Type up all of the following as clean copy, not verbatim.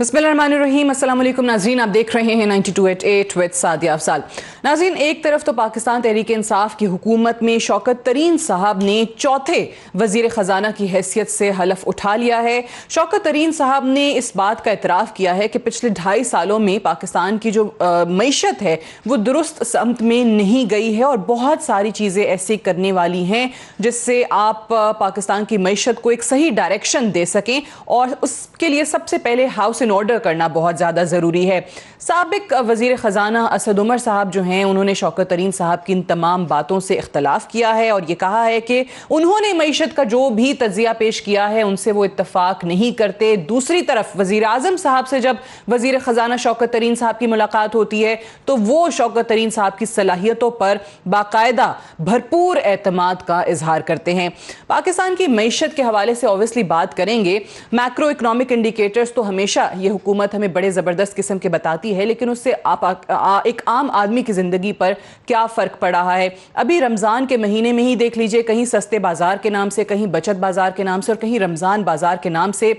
बिस्मिल्लाहिर्रहमानिर्रहीम। अस्सलाम वालेकुम नाज़रीन, आप देख रहे हैं 92.8 विद सादिया अफजाल। नाज़रीन, एक तरफ तो पाकिस्तान तहरीक इंसाफ की हुकूमत में शौकत तरीन साहब ने चौथे वज़ीर ख़जाना की हैसियत से हलफ उठा लिया है। शौकत तरीन साहब ने इस बात का एतराफ़ किया है कि पिछले 2.5 सालों में पाकिस्तान की जो मईशत है वो दुरुस्त समत में नहीं गई है और बहुत सारी चीज़ें ऐसी करने वाली हैं जिससे आप पाकिस्तान की मईशत को एक सही डायरेक्शन दे सकें, और उसके लिए सबसे पहले हाउस इन ऑर्डर करना बहुत ज़्यादा ज़रूरी है। साबिक वज़ीर ख़जाना असद उमर साहब जो हैं, उन्होंने शौकत तरीन साहब की इन तमाम बातों से इख्तलाफ किया है और ये कहा है कि उन्होंने मईशत का जो भी तज्ज़िया पेश किया है उनसे वो इत्तफाक नहीं करते। दूसरी तरफ वज़ीर आज़म साहब से जब वज़ीर ख़जाना शौकत तरीन साहब की मुलाकात होती है तो वो शौकत तरीन साहब की सलाहियतों पर बाकायदा भरपूर एतमाद का इजहार करते हैं। पाकिस्तान की मईशत के हवाले से ऑब्वियसली बात करेंगे। मैक्रो इकनॉमिक इंडिकेटर्स तो हमेशा ये हुकूमत हमें बड़े ज़बरदस्त किस्म के बताती है, लेकिन उससे एक आम आदमी की ज़िंदगी पर क्या फ़र्क पड़ रहा है। अभी रमज़ान के महीने में ही देख लीजिए, कहीं सस्ते बाज़ार के नाम से, कहीं बचत बाज़ार के नाम से और कहीं रमज़ान बाज़ार के नाम से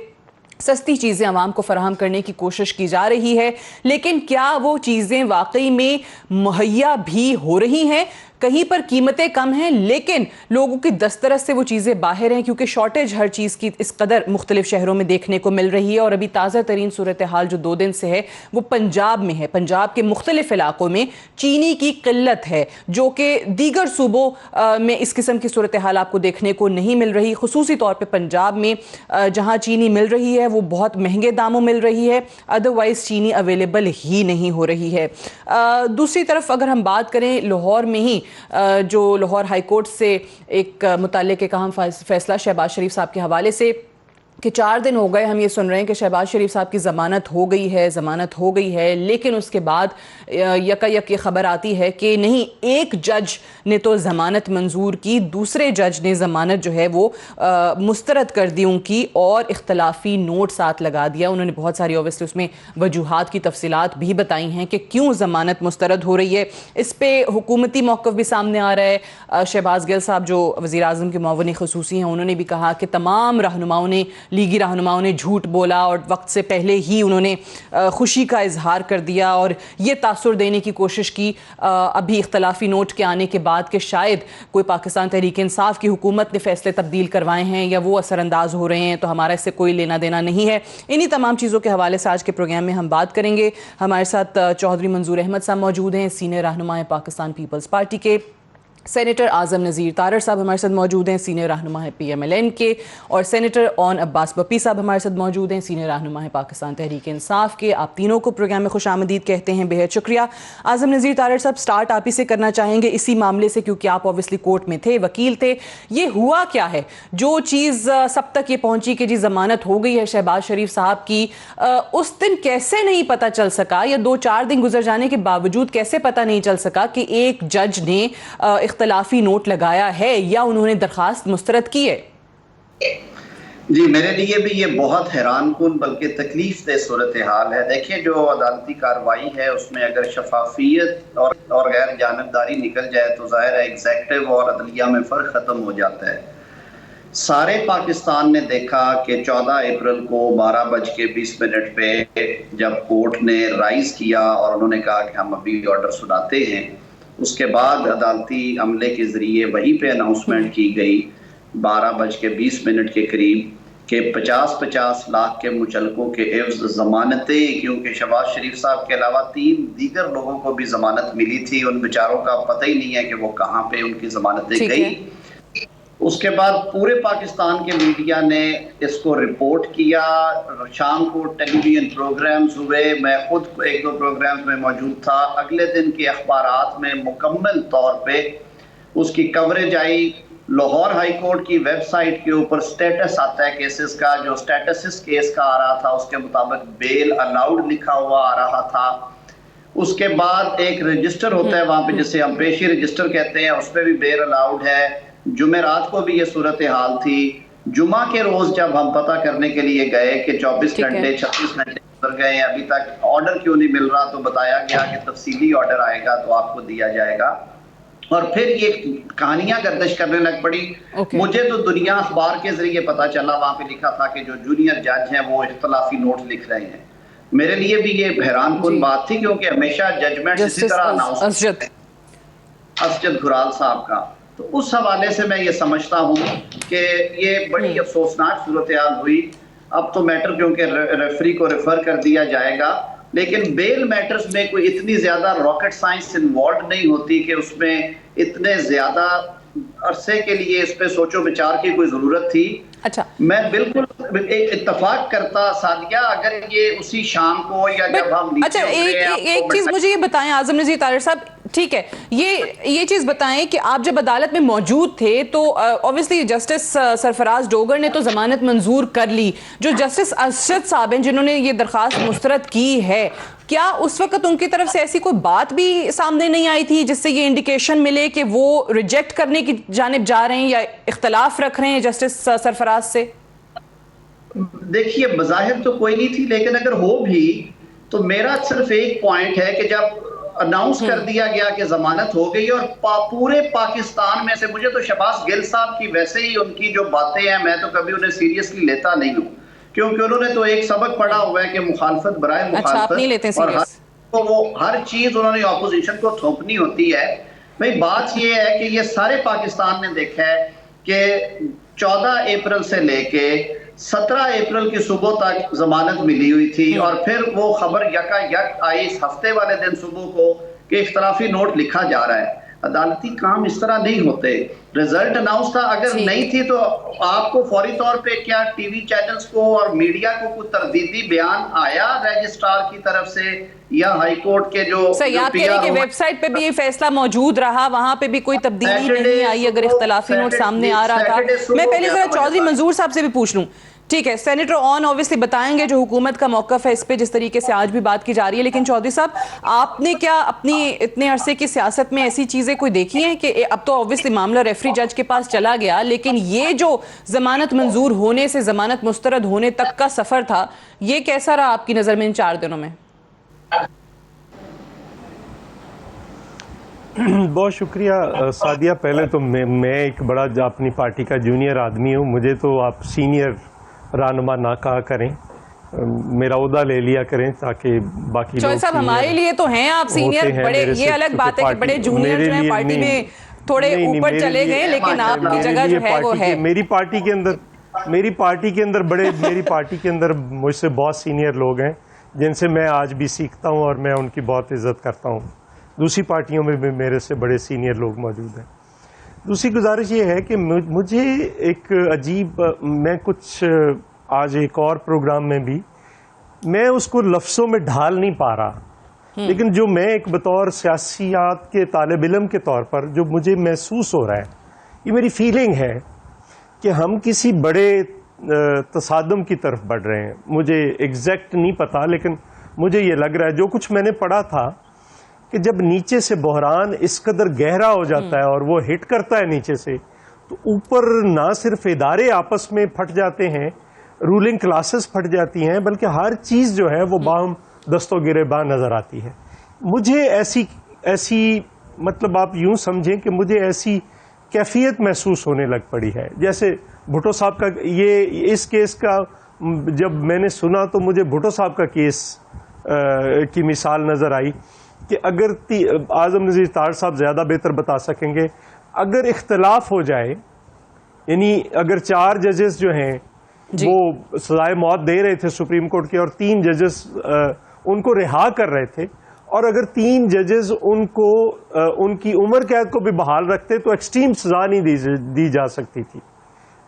सस्ती चीज़ें आवाम को फराहम करने की कोशिश की जा रही है, लेकिन क्या वो चीज़ें वाकई में मुहैया भी हो रही हैं? कहीं पर कीमतें कम हैं लेकिन लोगों की दस्तरस से वो चीज़ें बाहर हैं, क्योंकि शॉर्टेज हर चीज़ की इस कदर मुख्तलिफ शहरों में देखने को मिल रही है। और अभी ताज़ा तरीन सूरत हाल जो 2 दिन से है वो पंजाब में है। पंजाब के मुख्तलिफ इलाकों में चीनी की किल्लत है, जो कि दीगर सूबों में इस किस्म की सूरत हाल आपको देखने को नहीं मिल रही। खुसूसी तौर पर पंजाब में जहाँ चीनी मिल रही है वो बहुत महंगे दामों मिल रही है, अदरवाइज़ चीनी अवेलेबल ही नहीं हो रही है। दूसरी तरफ अगर हम बात करें लाहौर में ही जो लाहौर हाई कोर्ट से एक मुताल्लिक़ एक अहम फैसला शहबाज शरीफ साहब के हवाले से कि 4 दिन हो गए हम ये सुन रहे हैं कि शहबाज शरीफ साहब की ज़मानत हो गई है, लेकिन उसके बाद यकायक ये ख़बर आती है कि नहीं, एक जज ने तो ज़मानत मंजूर की, दूसरे जज ने ज़मानत जो है वो मुस्तरद कर दी उनकी और इख्तलाफी नोट साथ लगा दिया। उन्होंने बहुत सारी ऑब्वियसली उसमें वजूहात की तफसीलात भी बताई हैं कि क्यों ज़मानत मुस्तरद हो रही है। इस पर हुकूमती मौक़िफ़ भी सामने आ रहा है। शहबाज गिल साहब जो वज़ीर आज़म के मुआविन ख़ुसूसी हैं, उन्होंने भी कहा कि तमाम रहनुमाओं ने, लीगी रहनुमाओं ने झूठ बोला और वक्त से पहले ही उन्होंने खुशी का इजहार कर दिया और ये तासुर देने की कोशिश की अभी इख्तलाफी नोट के आने के बाद कि शायद कोई पाकिस्तान तहरीक इंसाफ की हुकूमत ने फैसले तब्दील करवाए हैं या वो असरअंदाज हो रहे हैं, तो हमारा इससे कोई लेना देना नहीं है। इन्हीं तमाम चीज़ों के हवाले से आज के प्रोग्राम में हम बात करेंगे। हमारे साथ चौधरी मंजूर अहमद साहब मौजूद हैं, सीनियर रहनुमा पाकिस्तान पीपल्स पार्टी के। सेनेटर आज़म नज़ीर तारड़ साहब हमारे साथ मौजूद हैं, सीनियर रहनुमा है PMLN के। और सेनेटर ऑन अब्बास बप्पी साहब हमारे साथ मौजूद हैं, सीनियर रहनुमा है पाकिस्तान तहरीक इंसाफ के। आप तीनों को प्रोग्राम में खुशामदीद कहते हैं, बेहद शुक्रिया। आज़म नज़ीर तारड़ साहब, स्टार्ट आप ही से करना चाहेंगे इसी मामले से, क्योंकि आप ऑब्वियसली कोर्ट में थे, वकील थे। ये हुआ क्या है जो चीज़ सब तक ये पहुँची कि जी ज़मानत हो गई है शहबाज शरीफ साहब की, उस दिन कैसे नहीं पता चल सका, या 2-4 दिन गुजर जाने के बावजूद कैसे पता नहीं चल सका कि एक जज ने इख्तलाफी नोट लगाया है या उन्होंने दरखास्त मुस्तरद की है? जी, मेरे लिए भी ये बहुत हैरान कुन बल्कि तकलीफ दह सूरत हाल है। देखिए, जो अदालती कार्रवाई है उसमें अगर शफाफियत और गैर जानबदारी निकल जाए तो जाहिर है एग्जेक्टिव और अदलिया में फ़र्क ख़त्म हो जाता है। सारे पाकिस्तान ने देखा कि 14 अप्रैल को 12:20 पे जब कोर्ट ने राइज किया और उन्होंने कहा कि हम अभी ऑर्डर सुनाते हैं, उसके बाद अदालती अमले के ज़रिए वहीं पे अनाउंसमेंट की गई 12:20 के करीब के 50-50 लाख के मुचलकों के एवज़ ज़मानतें, क्योंकि शहबाज शरीफ साहब के अलावा 3 दीगर लोगों को भी ज़मानत मिली थी, उन बेचारों का पता ही नहीं है कि वो कहाँ पे उनकी ज़मानतें गई। उसके बाद पूरे पाकिस्तान के मीडिया ने इसको रिपोर्ट किया, शाम को टेलीविजन प्रोग्राम्स हुए, मैं खुद 1-2 प्रोग्राम्स में मौजूद था। अगले दिन के अखबारात में मुकम्मल तौर पे उसकी कवरेज आई। लाहौर हाई कोर्ट की वेबसाइट के ऊपर स्टेटस आता है केसेस का, जो स्टेटस केस का आ रहा था उसके मुताबिक बेल अलाउड लिखा हुआ आ रहा था। उसके बाद एक रजिस्टर होता है वहाँ पे जिसे हम पेशी रजिस्टर कहते हैं, उस पर भी बेल अलाउड है। जुमेरात को भी ये सूरत हाल थी। जुमा के रोज जब हम पता करने के लिए गए कि 24 घंटे 36 घंटे गुजर गए, अभी तक ऑर्डर क्यों नहीं मिल रहा, तो बताया गया कि तफसीली ऑर्डर आएगा तो आपको दिया जाएगा। और फिर ये कहानियां गर्दिश करने लग पड़ी। मुझे तो दुनिया अखबार के जरिए पता चला, वहां पे लिखा था कि जो जूनियर जज हैं वो इख्तलाफी नोट लिख रहे हैं। मेरे लिए भी ये हैरानकुन बात थी, क्योंकि हमेशा जजमेंट इसी तरह अनाउंस असजद घुराल साहब का। तो उस हवाले से मैं ये समझता हूँ कि ये बड़ी अफसोसनाक सूरत हाल हुई। अब तो मैटर क्योंकि रेफरी को रेफर कर दिया जाएगा, लेकिन बेल मैटर्स में कोई इतनी ज्यादा रॉकेट साइंस इन्वॉल्व नहीं होती कि उसमें इतने ज्यादा अरसे के लिए इस पे सोचो विचार की कोई जरूरत थी। अच्छा, मैं बिल्कुल इत्तफाक करता सादिया, अगर ये उसी शाम को या जब हम अच्छा, एक चीज मुझे ये बताएं आजम नज़ीर तारिर साहब, ठीक है, ये चीज बताएं कि आप जब अदालत में मौजूद थे तो ऑब्वियसली जस्टिस सरफराज डोगर ने तो जमानत मंजूर कर ली। जो जस्टिस अरशद साहब हैं जिन्होंने ये दरखास्त मुस्तरद की है, क्या उस वक्त उनकी तरफ से ऐसी कोई बात भी सामने नहीं आई थी जिससे ये इंडिकेशन मिले कि वो रिजेक्ट करने की जानिब जा रहे हैं या इख्तलाफ रख रहे हैं जस्टिस सरफराज से? देखिए, बज़ाहिर तो कोई नहीं थी, लेकिन अगर हो भी तो मेरा सिर्फ एक पॉइंट है कि जब अनाउंस कर दिया गया कि जमानत हो गई और पूरे पाकिस्तान में से, मुझे तो शहबाज गिल साहब की वैसे ही उनकी जो बातें हैं मैं तो कभी उन्हें सीरियसली लेता नहीं हूँ, क्योंकि उन्होंने तो एक सबक पढ़ा हुआ है कि मुखालफत बराए मुखालफत, और वो हर चीज उन्होंने ऑपोजिशन को थोपनी होती है। भाई बात ये है कि ये सारे पाकिस्तान ने देखा है कि 14 अप्रैल से लेके 17 अप्रैल की सुबह तक जमानत मिली हुई थी, और फिर वो खबर यकायक आई इस हफ्ते वाले दिन सुबह को कि इख्तलाफी नोट लिखा जा रहा है। अदालती काम इस तरह नहीं होते। रिजल्ट अनाउंस था, अगर नहीं थी तो आपको फौरी तौर पे क्या टीवी चैनल्स को और मीडिया को कुछ तरदीदी बयान आया रजिस्ट्रार की तरफ से या हाई कोर्ट के जो सही आप कह रहे हैं कि वेबसाइट पे भी ये फैसला मौजूद रहा, वहां पे भी कोई तब्दीली नहीं आई अगर इख्तलाफी नोट सामने आ रहा था? मैं पहले जरा चौधरी मंजूर साहब से भी पूछ लूं। ठीक है, सेनेटर ऑन ऑब्वियसली बताएंगे जो हुकूमत का मौक़िफ़ है इस पे, जिस तरीके से आज भी बात की जा रही है, लेकिन चौधरी साहब आपने क्या अपनी इतने अरसे की सियासत में ऐसी चीज़ें कोई देखी हैं कि अब तो ऑब्वियसली मामला रेफरी जज के पास चला गया, लेकिन ये जो जमानत मंजूर होने से जमानत मुस्तरद होने तक का सफ़र था, ये कैसा रहा आपकी नज़र में इन 4 दिनों में? बहुत शुक्रिया सादिया। पहले तो मैं एक बड़ा अपनी पार्टी का जूनियर आदमी हूँ, मुझे तो आप सीनियर रहनुमा ना कहा करें, मेरा ओहदा ले लिया करें ताकि बाकी लोग साहब हमारे लिए तो हैं आप सीनियर, बड़े ये अलग बात है कि बड़े जूनियर जो हैं पार्टी में थोड़े ऊपर चले गए, लेकिन आपकी जगह जो है वो है। मेरी पार्टी के अंदर मुझसे बहुत सीनियर लोग हैं जिनसे मैं आज भी सीखता हूं और मैं उनकी बहुत इज्जत करता हूं। दूसरी पार्टियों में भी मेरे से बड़े सीनियर लोग मौजूद हैं। दूसरी गुजारिश ये है कि मुझे एक अजीब, मैं कुछ आज एक और प्रोग्राम में भी मैं उसको लफ्ज़ों में ढाल नहीं पा रहा, लेकिन जो मैं एक बतौर सियासियात के तालिब इल्म के तौर पर जो मुझे महसूस हो रहा है, ये मेरी फीलिंग है कि हम किसी बड़े तसादम की तरफ बढ़ रहे हैं। मुझे एग्जैक्ट नहीं पता, लेकिन मुझे ये लग रहा है, जो कुछ मैंने पढ़ा था कि जब नीचे से बहरान इस कदर गहरा हो जाता है और वो हिट करता है नीचे से, तो ऊपर ना सिर्फ इदारे आपस में फट जाते हैं, रूलिंग क्लासेस फट जाती हैं, बल्कि हर चीज़ जो है वो बाहम दस्तों गिरेबां नज़र आती है। मुझे ऐसी मतलब आप यूं समझें कि मुझे ऐसी कैफियत महसूस होने लग पड़ी है। जैसे भुट्टो साहब का इस केस का जब मैंने सुना तो मुझे भुट्टो साहब का केस की मिसाल नज़र आई कि अगर आजम नज़ीर तार साहब ज़्यादा बेहतर बता सकेंगे, अगर इख्तलाफ हो जाए, यानी अगर 4 जजेस जो हैं वो सजाए मौत दे रहे थे सुप्रीम कोर्ट के और 3 जजेस उनको रिहा कर रहे थे, और अगर 3 जजेस उनको उनकी उम्र कैद को भी बहाल रखते तो एक्सट्रीम सजा नहीं दी जा सकती थी,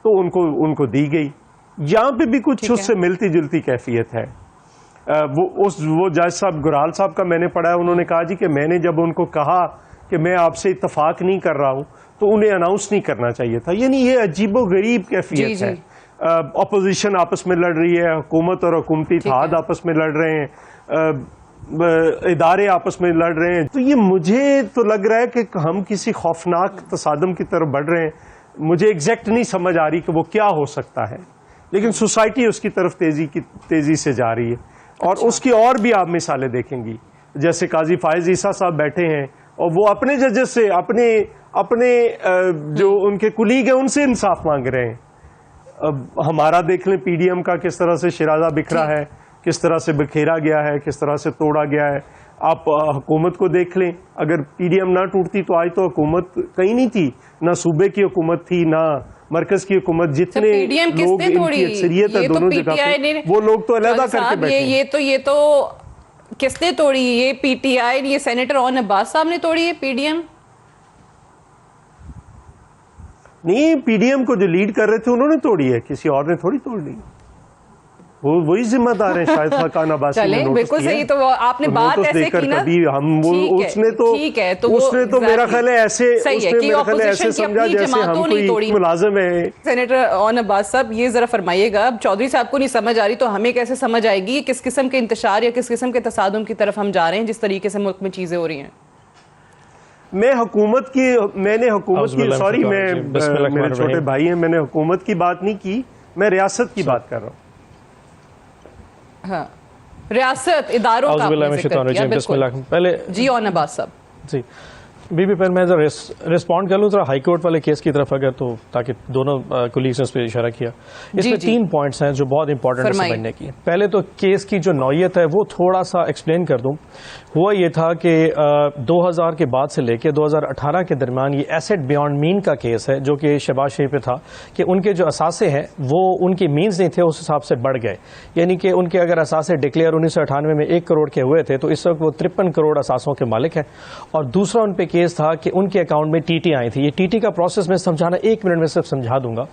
तो उनको दी गई। यहाँ पे भी कुछ उससे मिलती जुलती कैफियत है। वो जज साहब गुराल साहब का मैंने पढ़ा है, उन्होंने कहा जी कि मैंने जब उनको कहा कि मैं आपसे इत्तफाक नहीं कर रहा हूँ तो उन्हें अनाउंस नहीं करना चाहिए था। यानी ये अजीबो गरीब कैफियत है। अपोजिशन आपस में लड़ रही है, हुकूमत और हुकूमती इत्तेहाद आपस में लड़ रहे हैं, इदारे आपस में लड़ रहे हैं, तो ये मुझे तो लग रहा है कि हम किसी खौफनाक तसादम की तरफ बढ़ रहे हैं। मुझे एग्जैक्ट नहीं समझ आ रही कि वो क्या हो सकता है, लेकिन सोसाइटी उसकी तरफ तेजी से जा रही है। और उसकी और भी आप मिसालें देखेंगी, जैसे काजी फायज ईसा साहब बैठे हैं और वो अपने जजेस से अपने जो उनके कुलीग हैं उनसे इंसाफ मांग रहे हैं। अब हमारा देख लें पीडीएम का किस तरह से शिराजा बिखरा है किस तरह से बिखेरा गया है, किस तरह से तोड़ा गया है। आप हुकूमत को देख लें, अगर पीडीएम ना टूटती तो आज तो हुकूमत कहीं नहीं थी, ना सूबे की हुकूमत थी ना मरकज की हुकूमत। जितने लोग इनकी अक्सरियत है दोनों जगह पे, वो लोग तो अलहदा करके बैठे। ये तो किसने तोड़ी? ये पीटीआई, ये सेनेटर ओन अब्बास साहब ने तोड़ी है पीडीएम? नहीं, पीडीएम को जो लीड कर रहे थे उन्होंने तोड़ी है, किसी और ने थोड़ी तोड़ ली। वो वही जिम्मेदार है शायद खान अब्बासी ने नोटिस बिल्कुल सही। तो आपने बात ऐसे की ना, कभी हम उसने तो मेरा ख्याल है ऐसे समझा जैसे हम कोई मुलाजिम है। सेनेटर ओन अब्बास साहब, ये जरा फरमाइएगा, अब चौधरी साहब को नहीं समझ आ रही तो हमें कैसे समझ आएगी? किस किस्म के इंतशार या किस किस्म के तसादुम की तरफ हम जा रहे हैं जिस तरीके से मुल्क में चीजें हो रही हैं? मैंने हुकूमत की सॉरी, मेरे छोटे भाई हैं, मैंने हुकूमत की बात नहीं की, मैं रियासत की बात कर रहा हूँ। हाँ, रियासत इदारों का आपने जिक्र किया, बिल्कुल। पहले जी ओन अब्बास साहब जी, बीबी पर मैं जरा रिस्पॉन्ड कर लूँ जरा हाई कोर्ट वाले केस की तरफ, अगर तो, ताकि दोनों कोलीग्स ने इस पर इशारा किया। इसमें 3 पॉइंट्स हैं जो बहुत इंपॉर्टेंट है समझने की। पहले तो केस की जो नौयत है वो थोड़ा सा एक्सप्लेन कर दूं। हुआ ये था कि 2000 के बाद से लेकर 2018 के दरमियान ये एसेट बियॉन्ड मीन का केस है, जो कि शहबाज शरीफ पे था कि उनके जो असासे हैं वो उनके मीन्स नहीं थे, उस हिसाब से बढ़ गए। यानी कि उनके अगर असासे डिक्लेयर 1998 में 1 करोड़ के हुए थे तो इस वक्त वो 53 करोड़ असासों के मालिक हैं। और दूसरा उन पे केस था कि उनके अकाउंट में टीटी आई थी। ये टीटी का प्रोसेस मैं समझाना 1 मिनट में सिर्फ समझा दूंगा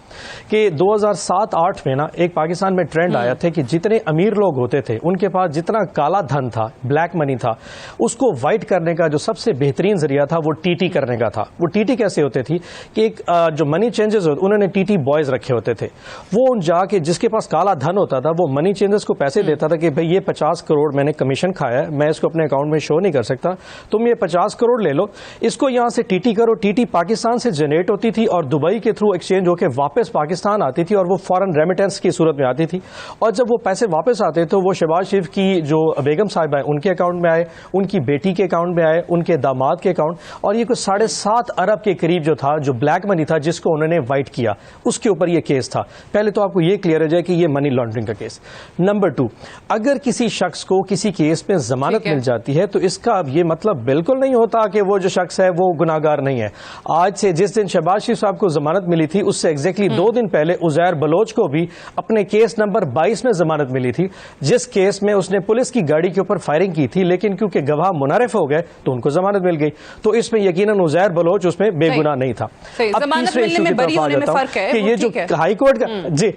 कि 2007-8 में ना एक पाकिस्तान में ट्रेंड आया था कि जितने अमीर लोग होते थे उनके पास जितना काला धन था, ब्लैक मनी था, उसको वाइट करने का जो सबसे बेहतरीन जरिया था वो टीटी करने का था। वो टीटी कैसे होते थी कि एक जो मनी चेंजर्स होते, उन्होंने टीटी बॉयज रखे होते थे। वो उन जाके जिसके पास काला धन होता था वो मनी चेंजर्स को पैसे देता था कि भाई ये 50 करोड़ मैंने कमीशन खाया है, मैं इसको अपने अकाउंट में शो नहीं कर सकता, तुम ये 50 करोड़ ले लो, इसको यहां से टीटी करो। टीटी पाकिस्तान से जनरेट होती थी और दुबई के थ्रू एक्सचेंज होकर वापस पाकिस्तान आती थी और वो फॉरेन रेमिटेंस की सूरत में आती थी। और जब वो पैसे वापस आते तो वो शहबाज शरीफ की जो बेगम साहिबा है उनके अकाउंट में आए, उनकी बेटी के अकाउंट में आए, उनके दामाद के अकाउंट, और ये कुछ 7.5 अरब के करीब जो था, जो ब्लैक मनी था जिसको उन्होंने वाइट किया, उसके ऊपर ये केस था। पहले तो आपको ये क्लियर हो जाए कि ये मनी लॉन्ड्रिंग का केस। नंबर 2, अगर किसी शख्स को किसी केस में जमानत मिल जाती है तो इसका अब ये मतलब बिल्कुल नहीं होता कि वो जो शख्स है वो गुनाहगार नहीं है। आज से जिस दिन शहबाज शरीफ साहब को जमानत मिली थी उससे एग्जैक्टली 2 दिन पहले उजैर बलोच को भी अपने केस नंबर 22 में जमानत मिली थी, जिस केस में उसने पुलिस की गाड़ी के ऊपर फायरिंग की थी, लेकिन क्योंकि गवाह मुनारिफ हो गए तो उनको जमानत मिल गई। तो इसमें यकीनन उजैर बलोच उसमें बेगुनाह नहीं था। अब तीसरे इशू की तरफ आ जाता हूं कि ये जो हाई कोर्ट का जी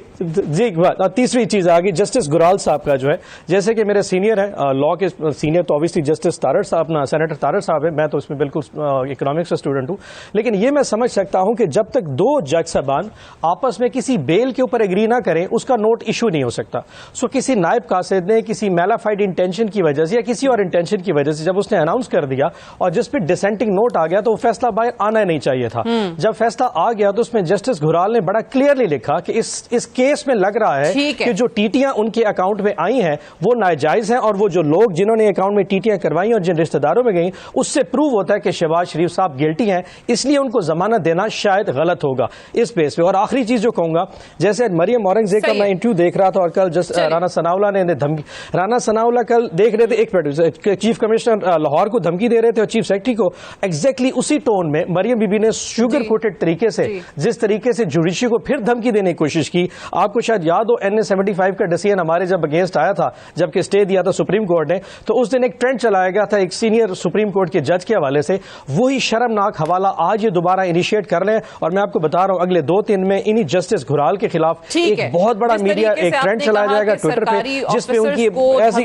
तीसरी चीज आ गई जस्टिस गुराल साहब का, जो है जैसे कि मेरे सीनियर है लॉ के सीनियर, तो ऑब्वियसली जस्टिस तारड़ साहब ना, सेनेटर तारड़ साहब है, मैं तो इसमें बिल्कुल इकोनॉमिक्स का स्टूडेंट हूं, लेकिन ये मैं समझ सकता हूं कि जब तक 2 जज साहबान आपस में किसी बेल के ऊपर एग्री ना करें उसका नोट इशू नहीं हो सकता। सो किसी नायब कासिद ने किसी मैलाफाइड इंटेंशन की वजह से या किसी और इंटेंशन की वजह से जब उसने अनाउंस कर दिया और जिस पे डिसेंटिंग नोट आ गया तो फैसला बाहर आना नहीं चाहिए था। जब फैसला आ गया तो उसमें जस्टिस घुराल ने बड़ा क्लियरली लिखा कि इस केस में लग रहा है कि जो टीटियां उनके अकाउंट में आई हैं वो नाजायज हैं, और वो जो लोग जिन्होंने अकाउंट में टीटियां करवाई और जिन रिश्तेदारों में गई उससे प्रूव होता है कि शहबाज शरीफ साहब गिल्टी हैं, इसलिए उनको जमानत देना शायद गलत होगा इस बेस पे। और आखिरी चीज जो कहूंगा, जैसे मरियम औरंगजेब का मैं इंटरव्यू देख रहा था और कल जस्ट राना सनाउल्लाह ने धमकी, राना सनाउल्लाह कल देख रहे थे, एक मिनट, चीफ कमिश्नर लाहौर को धमकी दे रहे थे और चीफ सेक्रेटरी को, एग्जैक्टली उसी टोन में मरियम बीबी ने शुगर कोटेड तरीके से जिस तरीके से जुडिशरी को फिर धमकी देने की कोशिश की। आपको शायद याद हो NA 75 का डिसीजन हमारे जब अगेंस्ट आया था, जबकि स्टे दिया था सुप्रीम कोर्ट ने, तो उस दिन एक ट्रेंड चलाया गया था एक सीनियर सुप्रीम कोर्ट के जज के हवाले से, वही शर्मनाक हवाला आज ये दोबारा इनिशिएट कर लें। और मैं आपको बता रहा हूं अगले 2-3 में इन्हीं जस्टिस घुराल के खिलाफ एक बहुत बड़ा मीडिया एक ट्रेंड चलाया जाएगा ट्विटर पे, जिसपे उनकी ऐसी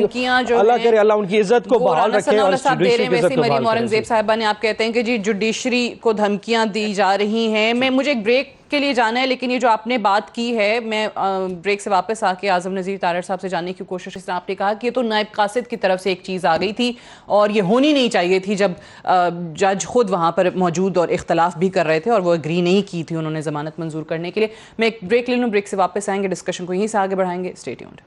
अल्लाह करे अल्लाह उनकी इज्जत को बहाल रखे और जुडिशरी की इज्जत को बहाल करे। औरंगजेब साहिबा ने, आप कहते हैं कि जी जुडिशरी को धमकियां दी जा रही हैं। मैं मुझे एक ब्रेक के लिए जाना है, लेकिन ये जो आपने बात की है, मैं ब्रेक से वापस आके आजम नज़ीर तारड़ साहब से जानने की कोशिश, आपने कहा कि ये तो नायब कासिद की तरफ से एक चीज़ आ गई थी और ये होनी नहीं चाहिए थी जब जज खुद वहाँ पर मौजूद और इख्तलाफ भी कर रहे थे और वो एग्री नहीं की थी उन्होंने ज़मानत मंजूर करने के लिए। मैं एक ब्रेक ले लूँ, ब्रेक से वापस आएंगे, डिस्कशन को यहीं से आगे बढ़ाएंगे। Stay tuned.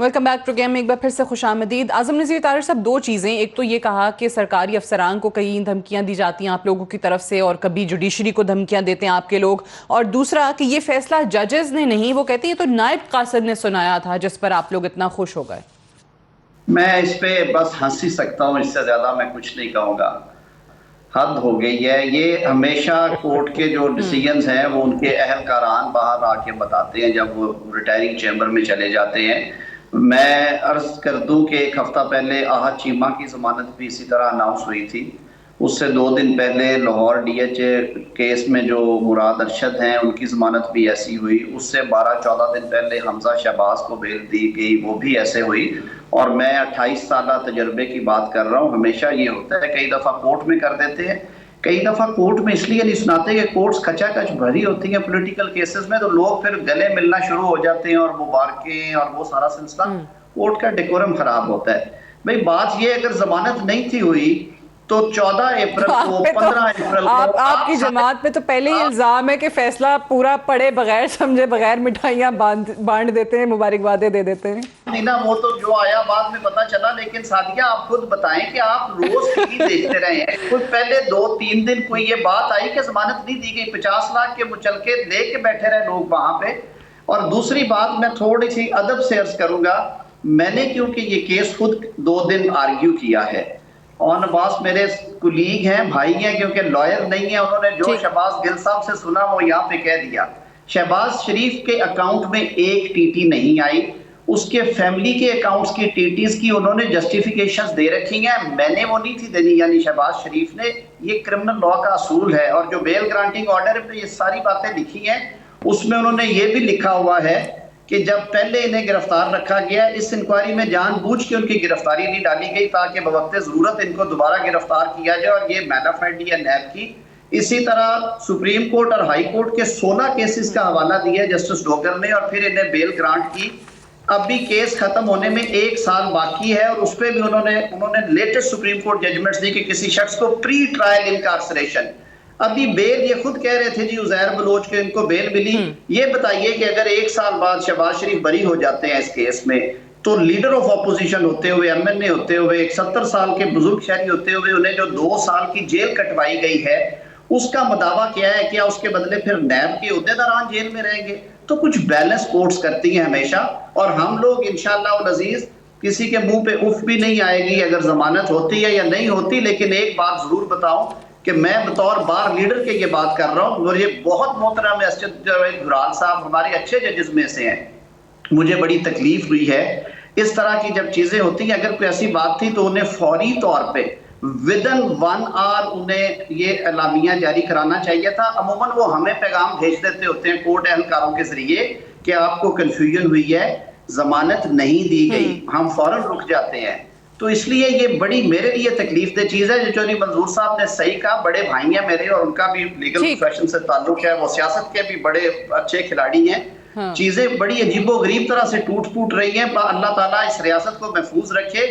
Welcome back program में एक बार फिर से खुशामदीद। आज़म नज़ीर तारिर साहब, दो चीज़ें, एक तो ये कहा कि सरकारी अफसरान को कई धमकियां दी जाती हैं आप लोगों की तरफ से और कभी जुडिशरी को धमकियां देते हैं आपके लोग, और दूसरा कि ये फैसला जजेस ने नहीं, वो कहते हैं ये तो नायब कासिद ने सुनाया था जिस पर आप लोग इतना खुश हो गए। मैं इस पे बस हंस ही सकता हूँ, इससे ज्यादा मैं कुछ नहीं कहूँगा। हद हो गई है। ये हमेशा कोर्ट के जो डिसीजंस हैं वो उनके अहलकारान बाहर आके बताते हैं जब वो रिटायरिंग चैम्बर में चले जाते हैं। मैं अर्ज कर दूं कि एक हफ्ता पहले आहत चीमा की जमानत भी इसी तरह अनाउंस हुई थी। उससे 2 दिन पहले लाहौर DH केस में जो मुराद अरशद हैं उनकी जमानत भी ऐसी हुई। उससे 12-14 दिन पहले हमजा शहबाज को बेल दी गई, वो भी ऐसे हुई। और मैं 28 साल तजर्बे की बात कर रहा हूँ। हमेशा ये होता है, कई दफ़ा कोर्ट में कर देते हैं, कई दफ़ा कोर्ट में इसलिए नहीं सुनाते कि कोर्ट्स खचाखच भरी होती हैं पॉलिटिकल केसेस में, तो लोग फिर गले मिलना शुरू हो जाते हैं और मुबारकें और वो सारा सिलसिला, कोर्ट का डेकोरम खराब होता है। भाई बात ये, अगर जमानत नहीं थी हुई तो 14 अप्रैल को 15 अप्रैल को आपकी जमात में तो पहले ही इल्जाम है कि फैसला पूरा पढ़े बगैर समझे बगैर मिठाइयां बांट देते हैं, मुबारकबादें दे देते हैं। नहीं ना, वो तो जो आया बाद में पता चला। लेकिन सादिया आप खुद बताएं कि आप रोज टीवी देखते रहे हैं, कुछ पहले 2-3 दिन कोई ये बात आई कि जमानत नहीं दी गई, 50 लाख के मुचलके लेके बैठे रहे लोग वहां पे। और दूसरी बात मैं थोड़ी सी अदब से अर्ज करूंगा, मैंने क्योंकि ये केस खुद 2 दिन आर्ग्यू किया है, ऑन अब्बास मेरे कुलीग हैं, भाई हैं, क्योंकि लॉयर नहीं है, उन्होंने जो शहबाज गिल साहब से सुना वो यहाँ पे कह दिया। शहबाज शरीफ के अकाउंट में एक टीटी नहीं आई, उसके फैमिली के अकाउंट्स की टीटीज की उन्होंने जस्टिफिकेशंस दे रखी हैं, मैंने वो नहीं थी देनी, यानी शहबाज शरीफ ने। ये क्रिमिनल लॉ का असूल है। और जो बेल ग्रांटिंग ऑर्डर पे ये सारी बातें लिखी हैं, उसमें उन्होंने ये भी लिखा हुआ है कि जब पहले इन्हें गिरफ्तार रखा गया, इस इंक्वायरी में जानबूझ के उनकी गिरफ्तारी नहीं डाली गई ताकि बवक्त जरूरत इनको दोबारा गिरफ्तार किया जाए, और ये मैनाफाइड है नैब की। इसी तरह सुप्रीम कोर्ट और हाई कोर्ट के 16 केसेस का हवाला दिया जस्टिस डोगर ने, और फिर इन्हें बेल ग्रांट की। अभी केस खत्म होने में 1 साल बाकी है, और उस पर भी उन्होंने लेटेस्ट सुप्रीम कोर्ट जजमेंट्स दी कि किसी शख्स को प्री ट्रायल इनकार्सरेशन, अभी बेल, ये खुद कह रहे थे जी उजैर बलोच के इनको बेल मिली। ये बताइए कि अगर 1 साल बाद शहबाज शरीफ बरी हो जाते हैं इस केस में, तो लीडर ऑफ ऑपोजिशन होते हुए, MNA होते हुए, एक 70 साल के बुजुर्ग शहरी होते हुए उन्हें जो 2 साल की जेल कटवाई गई है, उसका मदावा क्या है? क्या उसके बदले फिर नैब के उहदेदारान जेल में रहेंगे? तो कुछ बैलेंस कोर्ट्स करती हैं हमेशा, और हम लोग इंशाअल्लाह अजीज किसी के मुंह पे उफ भी नहीं आएगी अगर जमानत होती है या नहीं होती। लेकिन एक बात जरूर बताऊं कि मैं बतौर बार लीडर के ये बात कर रहा हूँ, मुझे बहुत मोहतरम दुरान साहब हमारे अच्छे जजेस में से हैं, मुझे बड़ी तकलीफ हुई है इस तरह की जब चीजें होती हैं। अगर कोई ऐसी बात थी तो उन्हें फौरी तौर पे विदिन 1 आवर उन्हें ये एलामिया जारी कराना चाहिए था। अमूमन वो हमें पैगाम भेज देते होते हैं कोर्ट एहलकारों के जरिए कि आपको कंफ्यूजन हुई है, जमानत नहीं दी गई, हम फौरन रुक जाते हैं। तो इसलिए ये बड़ी मेरे लिए तकलीफ दे चीज है। जो चौधरी मंजूर साहब ने सही कहा, बड़े भाई हैं मेरे और उनका भी लीगल प्रोफेशन से ताल्लुक है, वो सियासत के भी बड़े अच्छे खिलाड़ी हैं। चीजें बड़ी अजीबो गरीब तरह से टूट फूट रही हैं। अल्लाह ताला इस रियासत को महफूज रखे,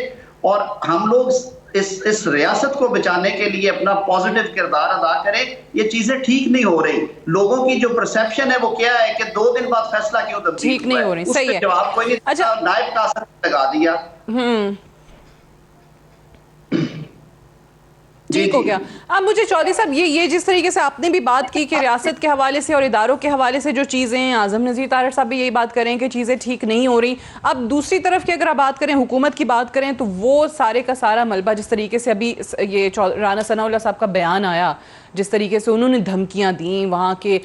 और हम लोग इस रियासत को बचाने के लिए अपना पॉजिटिव किरदार अदा करें। ये चीजें ठीक नहीं हो रही। लोगों की जो परसेप्शन है वो क्या है कि 2 दिन बाद फैसला क्यों तब्दील ठीक नहीं हो रही, सही है। जवाब कोई नहीं। अच्छा, नायब कासिद लगा दिया, ठीक हो गया। अब मुझे चौधरी साहब ये जिस तरीके से आपने भी बात की कि रियासत के हवाले से और इदारों के हवाले से जो चीज़ें हैं, आज़म नज़ीर तारिर साहब भी यही बात करें कि चीज़ें ठीक नहीं हो रही। अब दूसरी तरफ की अगर आप बात करें, हुकूमत की बात करें, तो वो सारे का सारा मलबा जिस तरीके से अभी ये राना सनाउल्लाह साहब का बयान आया, जिस तरीके से उन्होंने धमकियां दी वहाँ के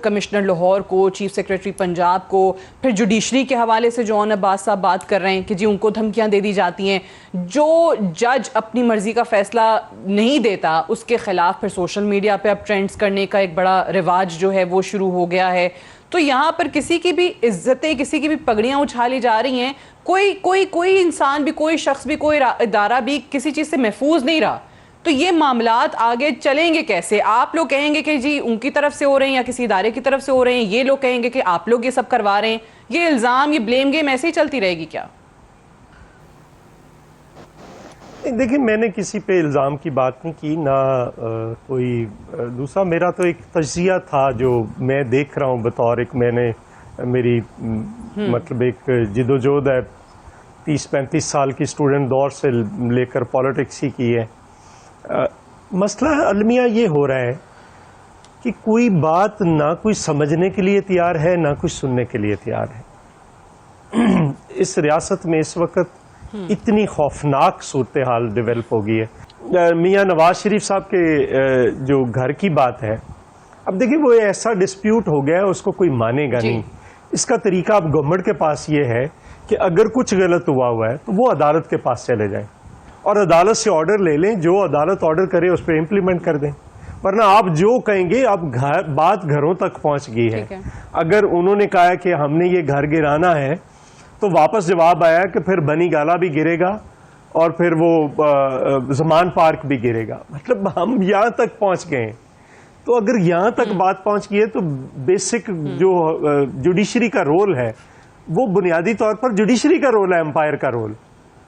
कमिश्नर लाहौर को, चीफ सेक्रेटरी पंजाब को, फिर जुडिशरी के हवाले से जो ऑन अब्बास साहब बात कर रहे हैं कि जी उनको धमकियां दे दी जाती हैं। जो जज अपनी मर्जी का फैसला नहीं देता उसके खिलाफ फिर सोशल मीडिया पे अब ट्रेंड्स करने का एक बड़ा रिवाज जो है वो शुरू हो गया है। तो यहाँ पर किसी की भी इज्जतें, किसी की भी पगड़ियाँ उछाली जा रही हैं। कोई इंसान भी, कोई शख्स भी, कोई इदारा भी किसी चीज़ से महफूज नहीं रहा। तो ये मामलात आगे चलेंगे कैसे? आप लोग कहेंगे कि जी उनकी तरफ से हो रहे हैं या किसी इदारे की तरफ से हो रहे हैं, ये लोग कहेंगे कि आप लोग ये सब करवा रहे हैं। ये इल्ज़ाम, ये ब्लेम गेम ऐसे ही चलती रहेगी क्या? देखिए, मैंने किसी पे इल्ज़ाम की बात नहीं की, ना कोई दूसरा। मेरा तो एक तजिया था जो मैं देख रहा हूँ बतौर एक, मैंने मेरी मतलब एक जिदोजहद है, 30-35 साल की स्टूडेंट दौर से लेकर पॉलिटिक्स ही की है। मसला अलमिया ये हो रहा है कि कोई बात ना कोई समझने के लिए तैयार है ना कोई सुनने के लिए तैयार है। इस रियासत में इस वक्त इतनी खौफनाक सूरत हाल डेवलप हो गई है। मियाँ नवाज शरीफ साहब के जो घर की बात है, अब देखिए वो ऐसा डिस्प्यूट हो गया है, उसको कोई मानेगा नहीं। इसका तरीका अब गवर्नमेंट के पास ये है कि अगर कुछ गलत हुआ है तो वो अदालत के पास चले जाए और अदालत से ऑर्डर ले लें, जो अदालत ऑर्डर करे उस पर इम्प्लीमेंट कर दें। वरना आप जो कहेंगे, अब बात घरों तक पहुंच गई है। अगर उन्होंने कहा कि हमने ये घर गिराना है तो वापस जवाब आया कि फिर बनी गाला भी गिरेगा और फिर वो जमान पार्क भी गिरेगा। मतलब हम यहाँ तक पहुंच गए हैं। तो अगर यहाँ तक बात पहुंच गई है तो बेसिक जो जुडिशरी का रोल है वो बुनियादी तौर पर जुडिशरी का रोल है, एम्पायर का रोल,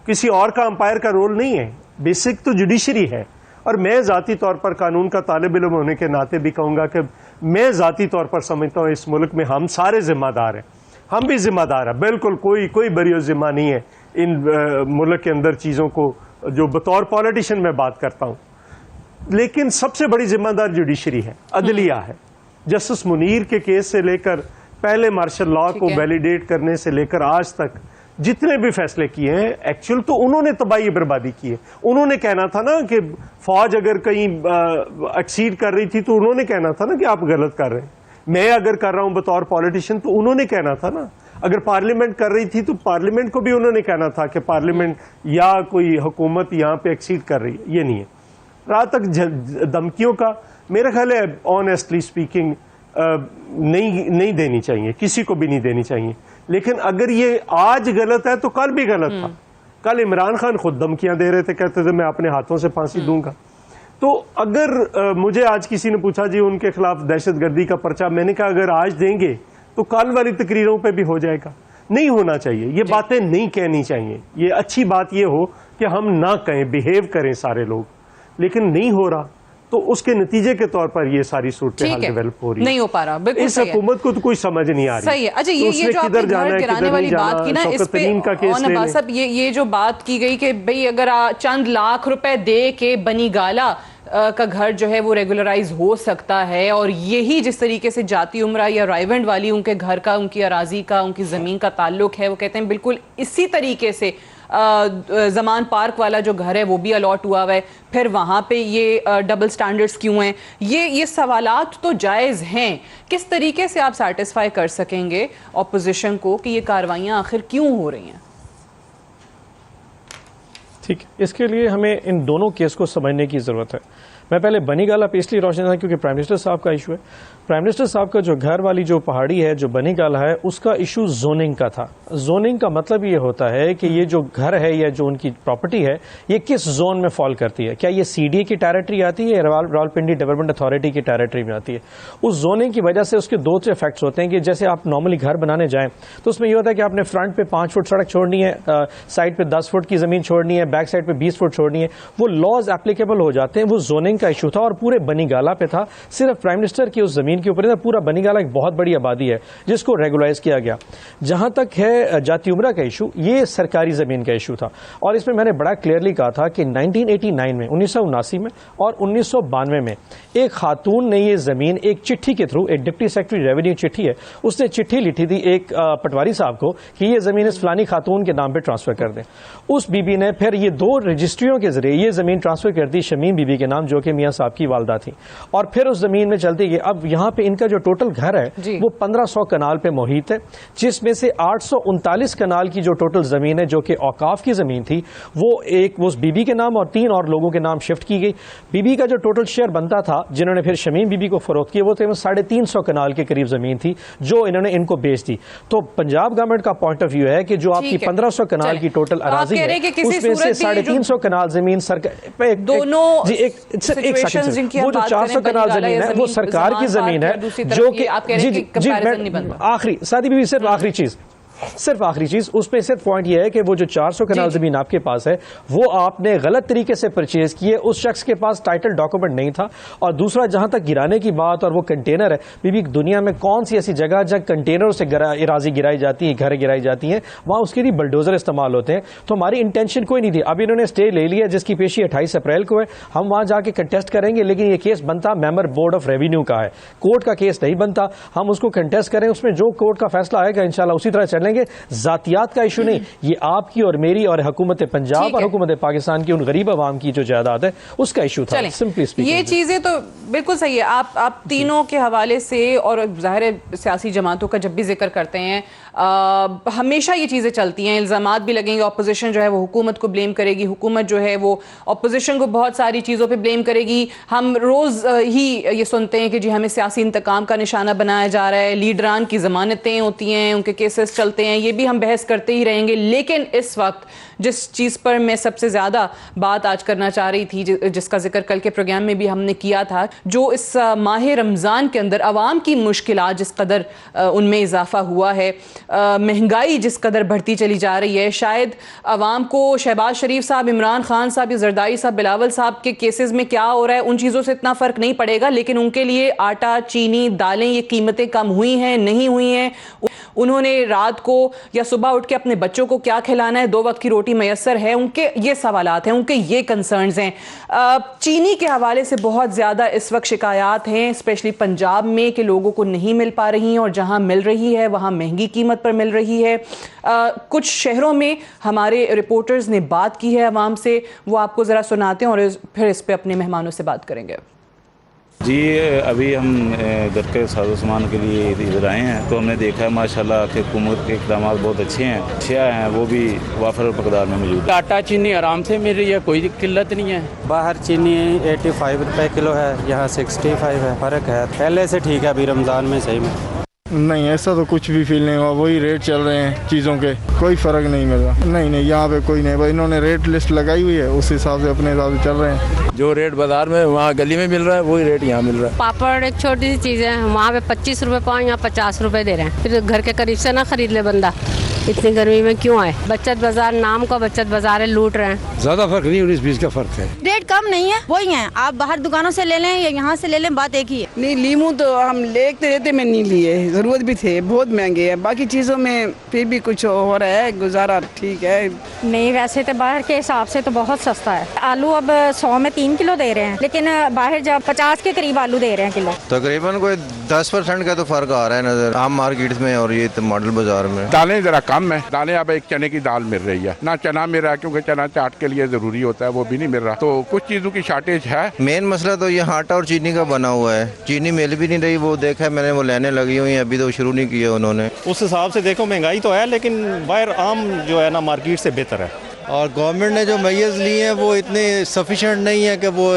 किसी और का एम्पायर का रोल नहीं है। बेसिक तो जुडिशरी है। और मैं ज़ाती तौर पर कानून का तालिब इल्म होने के नाते भी कहूँगा कि मैं ज़ाती तौर पर समझता हूँ इस मुल्क में हम सारे जिम्मेदार हैं। हम भी जिम्मेदार हैं, बिल्कुल कोई बरी जिम्मा नहीं है इन मुल्क के अंदर चीज़ों को, जो बतौर पॉलिटिशियन मैं बात करता हूँ। लेकिन सबसे बड़ी जिम्मेदार जुडिशरी है, अदलिया है। जस्टिस मुनीर के केस से लेकर पहले मार्शल लॉ को वैलिडेट करने से लेकर आज तक जितने भी फैसले किए हैं, एक्चुअल तो उन्होंने तबाही बर्बादी की है। उन्होंने कहना था ना कि फौज अगर कहीं एक्सीड कर रही थी तो उन्होंने कहना था ना कि आप गलत कर रहे हैं। मैं अगर कर रहा हूं बतौर पॉलिटिशियन तो उन्होंने कहना था ना। अगर पार्लियामेंट कर रही थी तो पार्लियामेंट को भी उन्होंने कहना था कि पार्लियामेंट या कोई हुकूमत यहाँ पे एक्सीड कर रही है। ये नहीं है। रात तक धमकियों का मेरा ख्याल है ऑनेस्टली स्पीकिंग नहीं देनी चाहिए, किसी को भी नहीं देनी चाहिए। लेकिन अगर ये आज गलत है तो कल भी गलत था। कल इमरान खान खुद धमकियां दे रहे थे, कहते थे मैं अपने हाथों से फांसी दूंगा। तो अगर मुझे आज किसी ने पूछा जी उनके खिलाफ दहशतगर्दी का पर्चा, मैंने कहा अगर आज देंगे तो कल वाली तकरीरों पे भी हो जाएगा। नहीं होना चाहिए, ये बातें नहीं कहनी चाहिए। ये अच्छी बात ये हो कि हम ना कहें, बिहेव करें सारे लोग, लेकिन नहीं हो रहा तो उसके नतीजे के तौर पर ये सारी सूरत हाल डेवलप हो रही है। नहीं हो पा रहा, बिल्कुल इस हुकूमत को तो कोई समझ नहीं आ रही। सही है। अच्छा, ये जो आपने घर गिराने वाली बात की ना, इस पे नवाज साहब ये जो बात की गई कि भाई अगर चंद लाख रुपए दे के बनी गाला का घर जो है वो रेगुलराइज हो सकता है, और यही जिस तरीके से जाती उम्रा या राइवेंड वाली उनके घर का, उनकी अराजी का, उनकी जमीन का ताल्लुक है, वो कहते हैं बिल्कुल इसी तरीके से जमान पार्क वाला जो घर है वो भी अलॉट हुआ हुआ है। फिर वहां पे ये डबल स्टैंडर्ड्स क्यों हैं? ये सवालात तो जायज़ हैं। किस तरीके से आप सेटिस्फाई कर सकेंगे ऑपोजिशन को कि ये कार्रवाइयां आखिर क्यों हो रही हैं? ठीक है, इसके लिए हमें इन दोनों केस को समझने की ज़रूरत है। मैं पहले बनी गाला पे इसलिए रोशन था क्योंकि प्राइम मिनिस्टर साहब का इशू है। प्राइम मिनिस्टर साहब का जो घर वाली जो पहाड़ी है, जो बनी गाला है, उसका इशू जोनिंग का था। जोनिंग का मतलब ये होता है कि ये जो घर है या जो उनकी प्रॉपर्टी है ये किस जोन में फॉल करती है। क्या ये सीडीए की टेरिटरी आती है या रावलपिंडी डेवलपमेंट अथॉरिटी की टेरिटरी में आती है? उस जोनिंग की वजह से उसके दो इफेक्ट्स होते हैं कि जैसे आप नॉर्मली घर बनाने जाएं तो उसमें यह होता है कि आपने फ्रंट पे 5 फुट सड़क छोड़नी है, साइड पे 10 फुट की जमीन छोड़नी है, बैक साइड पे 20 फुट छोड़नी है। वो लॉज एप्लीकेबल हो जाते हैं। वो जोनिंग का इशू था और पूरे बनी गाला पे था। सिर्फ प्राइम मिनिस्टर की उस जमीन के ऊपर था। पूरा बनी गाला एक बहुत बड़ी आबादी है जिसको रेगुलाइज किया गया। जहां तक है जाती उम्रा का इशू, ये सरकारी जमीन का इशू था और इसमें मैंने बड़ा क्लियरली कहा था कि 1989 में, 1979 में और 1992 में एक खातून ने ये जमीन एक चिट्ठी के थ्रू, एक डिप्टी सेक्रेटरी रेवेन्यू चिट्ठी है, उसने चिट्ठी लिखी थी एक पटवारी साहब को कि ये जमीन इस फलानी खातून के नाम पे ट्रांसफर कर दें। उस बीबी ने फिर ये 2 रजिस्ट्रियों के जरिए ये जमीन ट्रांसफर कर दी शमीम बीबी के नाम, जो कि मियां साहब की वालदा थी, और फिर उस जमीन में चलती गई। अब यहाँ पे इनका जो टोटल घर है वो 1500 कनाल पे मुहित है, जिसमें से 839 कनाल की जो टोटल जमीन है जो कि औकाफ की जमीन थी वो उस बीबी के नाम और 3 और लोगों के नाम शिफ्ट की गई। बीबी का जो टोटल शेयर बनता था, जिन्होंने फिर शमीम बीबी को फरोख्त किया, वो 350 कनाल के करीब जमीन थी जो इन्होंने इनको बेच दी। तो पंजाब गवर्नमेंट का पॉइंट ऑफ व्यू है कि जो आपकी 1500 कनाल की टोटल अराजी है उसमें से 350 कनाल जमीन सरकार, दोनों वो जो 400 कनाल जमीन है वो सरकार की जमीन है, जो कि आखिरी सादी बीवी सिर्फ आखिरी चीज सिर्फ आखिरी चीज उस पर सिर्फ पॉइंट ये है कि वो जो 400 कनाल जमीन आपके पास है वो आपने गलत तरीके से परचेज की है, उस शख्स के पास टाइटल डॉक्यूमेंट नहीं था। और दूसरा, जहां तक गिराने की बात और वो कंटेनर है, बीबी दुनिया में कौन सी ऐसी जगह जहां कंटेनरों से इराजी गिराई जाती है, घर गिराई जाती है, वहां उसके लिए बल्डोजर इस्तेमाल होते हैं। तो हमारी इंटेंशन कोई नहीं थी। अब इन्होंने स्टे ले लिया जिसकी पेशी 28 अप्रैल को है, हम वहां जाके कंटेस्ट करेंगे, लेकिन ये केस बनता मेंबर बोर्ड ऑफ रेवेन्यू का है, कोर्ट का केस नहीं बनता। हम उसको कंटेस्ट करें, उसमें जो कोर्ट का फैसला आएगा इंशाल्लाह उसी तरह चलेंगे। जातियात का इशू नहीं, ये आपकी और मेरी और हुकूमत पंजाब और हुकूमत पाकिस्तान की उन गरीब आवाम की जो जायदाद है उसका इशू था। सिंपली स्पीकिंग ये चीजें तो बिल्कुल सही है। आप तीनों के हवाले से, और जाहिर है सियासी जमातों का जब भी जिक्र करते हैं हमेशा ये चीजें चलती हैं, इल्जामात भी लगेंगे, अपोजिशन जो है वो हुकूमत को ब्लेम करेगी, हुकूमत जो है वो अपोजिशन को बहुत सारी चीज़ों पे ब्लेम करेगी। हम रोज़ ही ये सुनते हैं कि जी हमें सियासी इंतकाम का निशाना बनाया जा रहा है, लीडरान की ज़मानतें होती हैं, उनके केसेस चलते हैं, ये भी हम बहस करते ही रहेंगे। लेकिन इस वक्त जिस चीज़ पर मैं सबसे ज़्यादा बात आज करना चाह रही थी, जिसका जिक्र कल के प्रोग्राम में भी हमने किया था, जो इस माह रमज़ान के अंदर आवाम की मुश्किलात जिस कदर उनमें इजाफा हुआ है, महंगाई जिस कदर बढ़ती चली जा रही है, शायद आवाम को शहबाज शरीफ साहब, इमरान खान साहब या जरदारी साहब, बिलावल साहब के केसेस में क्या हो रहा है उन चीज़ों से इतना फ़र्क नहीं पड़ेगा, लेकिन उनके लिए आटा, चीनी, दालें, ये कीमतें कम हुई हैं नहीं हुई हैं, उन्होंने रात को या सुबह उठ के अपने बच्चों को क्या खिलाना है, 2 वक्त की रोटी मैसर है, उनके ये सवालात हैं, उनके ये कंसर्न्स हैं। चीनी के हवाले से बहुत ज़्यादा इस वक्त शिकायत हैं, स्पेशली पंजाब में, कि लोगों को नहीं मिल पा रही हैं, और जहां मिल रही है वहां महंगी कीमत पर मिल रही है। कुछ शहरों में हमारे रिपोर्टर्स ने बात की है आवाम से, वो आपको ज़रा सुनाते हैं और फिर इस पर अपने मेहमानों से बात करेंगे। जी, अभी हम घर के साजो सामान के लिए इधर आए हैं, तो हमने देखा है माशाल्लाह कि हुकूमत के इक़दाम बहुत अच्छे हैं, अशिया हैं वो भी वाफर मकदार में मौजूद है। आटा चीनी आराम से मिल रही है, कोई किल्लत नहीं है। बाहर चीनी 85 रुपए किलो है, यहाँ 65 है, फ़र्क है। पहले से ठीक है, अभी रमज़ान में सही में नहीं, ऐसा तो कुछ भी फील नहीं हुआ, वही रेट चल रहे हैं चीज़ों के, कोई फ़र्क नहीं मिला। नहीं, यहाँ पे कोई नहीं, भाई इन्होंने रेट लिस्ट लगाई हुई है, उस हिसाब से अपने हिसाब से चल रहे हैं। जो रेट बाजार में वहाँ गली में मिल रहा है वही रेट यहाँ मिल रहा है। पापड़ एक छोटी सी चीज़ है, वहाँ पे 25 रुपए पाव, यहाँ 50 रुपए दे रहे हैं। फिर घर के करीब से ना खरीद ले बंदा, इतनी गर्मी में क्यों आए। बचत बाजार, नाम का बचत बाजार है, लूट रहे हैं। ज्यादा फर्क नहीं, 19-20 का फर्क है। रेट कम नहीं है, वही है, आप बाहर दुकानों से ले लें या यहाँ से ले लें, बात एक ही है। नहीं, लीमू तो हम लेते रहते में नहीं लिए, जरूरत भी थे, बहुत महंगे हैं। बाकी चीज़ों में फिर भी कुछ हो रहा है, गुजारा ठीक है। नहीं, वैसे तो बाहर के हिसाब से तो बहुत सस्ता है। आलू अब 100 में 3 किलो दे रहे हैं, लेकिन बाहर जब 50 के करीब आलू दे रहे हैं किलो। तकरीबन कोई 10% का तो फर्क आ रहा है नजर आम मार्केट में और ये मॉडल बाजार में। दालें जरा कम है, दालें अब एक चने की दाल मिल रही है, ना चना मिल रहा है क्योंकि चना चाट के लिए जरूरी होता है, वो भी नहीं मिल रहा, तो कुछ चीजों की शॉर्टेज है। मेन मसला तो ये आटा और चीनी का बना हुआ है, चीनी मिल भी नहीं रही, वो देखा है मैंने, वो लेने लगी हुई है, अभी तो शुरू नहीं किया उन्होंने। उस हिसाब से देखो महंगाई तो है, लेकिन बाहर आम जो है ना मार्केट से बेहतर है। और गवर्नमेंट ने जो मैयर्स लिए हैं वो इतने सफिशिएंट नहीं है कि वो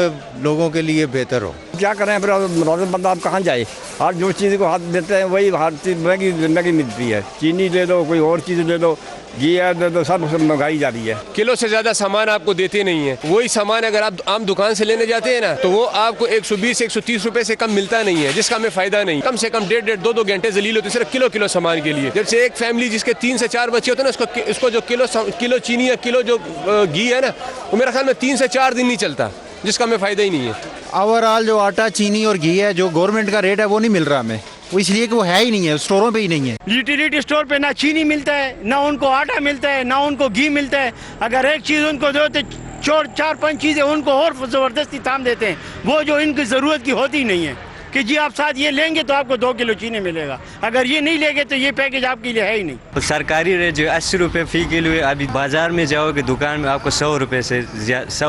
लोगों के लिए बेहतर हो। क्या करें फिर, नॉर्मल बंदा आप कहाँ जाए, हर जो चीज़ को हाथ देते हैं वही हर चीज़ महंगी मिलती है। चीनी ले लो, कोई और चीज़ ले लो, घी है तो सब महंगाई जा रही है। किलो से ज़्यादा सामान आपको देते नहीं है, वही सामान अगर आप आम दुकान से लेने जाते हैं ना, तो वो आपको 120-130 रुपए से कम मिलता नहीं है, जिसका हमें फायदा नहीं। कम से कम 1.5-2 घंटे जलील होते सिर्फ किलो सामान के लिए। जैसे एक फैमिली जिसके 3 से 4 बच्चे होते हैं ना, उसको जो किलो चीनी या किलो जो घी है ना, वो मेरे ख्याल में 3 से 4 दिन नहीं चलता, जिसका हमें फायदा ही नहीं है। ओवरऑल जो आटा, चीनी और घी है, जो गवर्नमेंट का रेट है वो नहीं मिल रहा हमें, वो इसलिए कि वो है ही नहीं है, स्टोरों पे ही नहीं है। यूटिलिटी स्टोर पे ना चीनी मिलता है, ना उनको आटा मिलता है, ना उनको घी मिलता है। अगर एक चीज़ उनको दो तो 4-5 चीज़ें उनको और ज़बरदस्ती थाम देते हैं, वो जो इनकी ज़रूरत की होती नहीं है, कि जी आप साथ ये लेंगे तो आपको 2 किलो चीनी मिलेगा, अगर ये नहीं लेंगे तो ये पैकेज आपके लिए है ही नहीं। तो सरकारी रेट जो 80 रुपये फी किलो है, अभी बाजार में जाओगे दुकान में आपको 100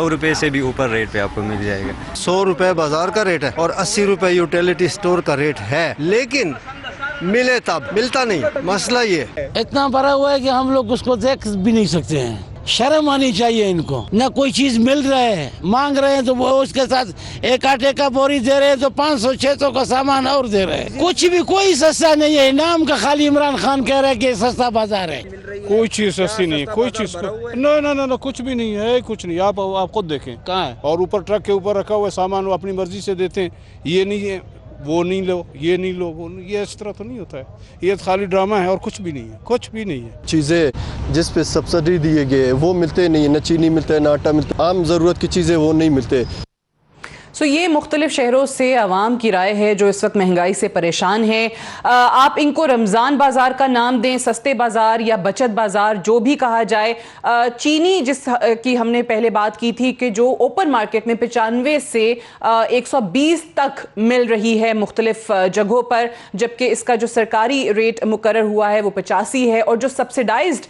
रुपये से भी ऊपर रेट पे आपको मिल जाएगा। 100 रुपए बाजार का रेट है और 80 रुपए यूटिलिटी स्टोर का रेट है, लेकिन मिले तब मिलता नहीं। मसला ये इतना भरा हुआ है कि हम लोग उसको देख भी नहीं सकते हैं। शर्म आनी चाहिए इनको, ना कोई चीज मिल रहा है, मांग रहे हैं तो वो उसके साथ एक आटे का बोरी दे रहे हैं तो 500-600 का सामान और दे रहे हैं। कुछ भी कोई सस्ता नहीं है, नाम का खाली इमरान खान कह रहा है कि सस्ता बाजार है। कोई चीज सस्ती नहीं है, कोई चीज ना कुछ भी नहीं है, कुछ नहीं। आप खुद देखें कहाँ है, और ऊपर ट्रक के ऊपर रखा हुआ सामान वो अपनी मर्जी से देते हैं। ये नहीं है वो नहीं लो, ये नहीं लो, वो नहीं, ये इस तरह तो नहीं होता है। ये तो खाली ड्रामा है और कुछ भी नहीं है, कुछ भी नहीं है। चीज़ें जिस पे सब्सिडी दिए गए वो मिलते नहीं, न चीनी मिलता है, न आटा मिलता है, आम ज़रूरत की चीज़ें वो नहीं मिलते। ये मुख्तलिफ शहरों से आवाम की राय है जो इस वक्त महंगाई से परेशान है। आप इनको रमज़ान बाज़ार का नाम दें, सस्ते बाज़ार या बचत बाज़ार, जो भी कहा जाए। चीनी जिस की हमने पहले बात की थी कि जो ओपन मार्केट में 95 से 120 तक मिल रही है मुख्तलिफ जगहों पर, जबकि इसका जो सरकारी रेट मुकर्रर हुआ है वो 85 है, और जो सब्सिडाइज्ड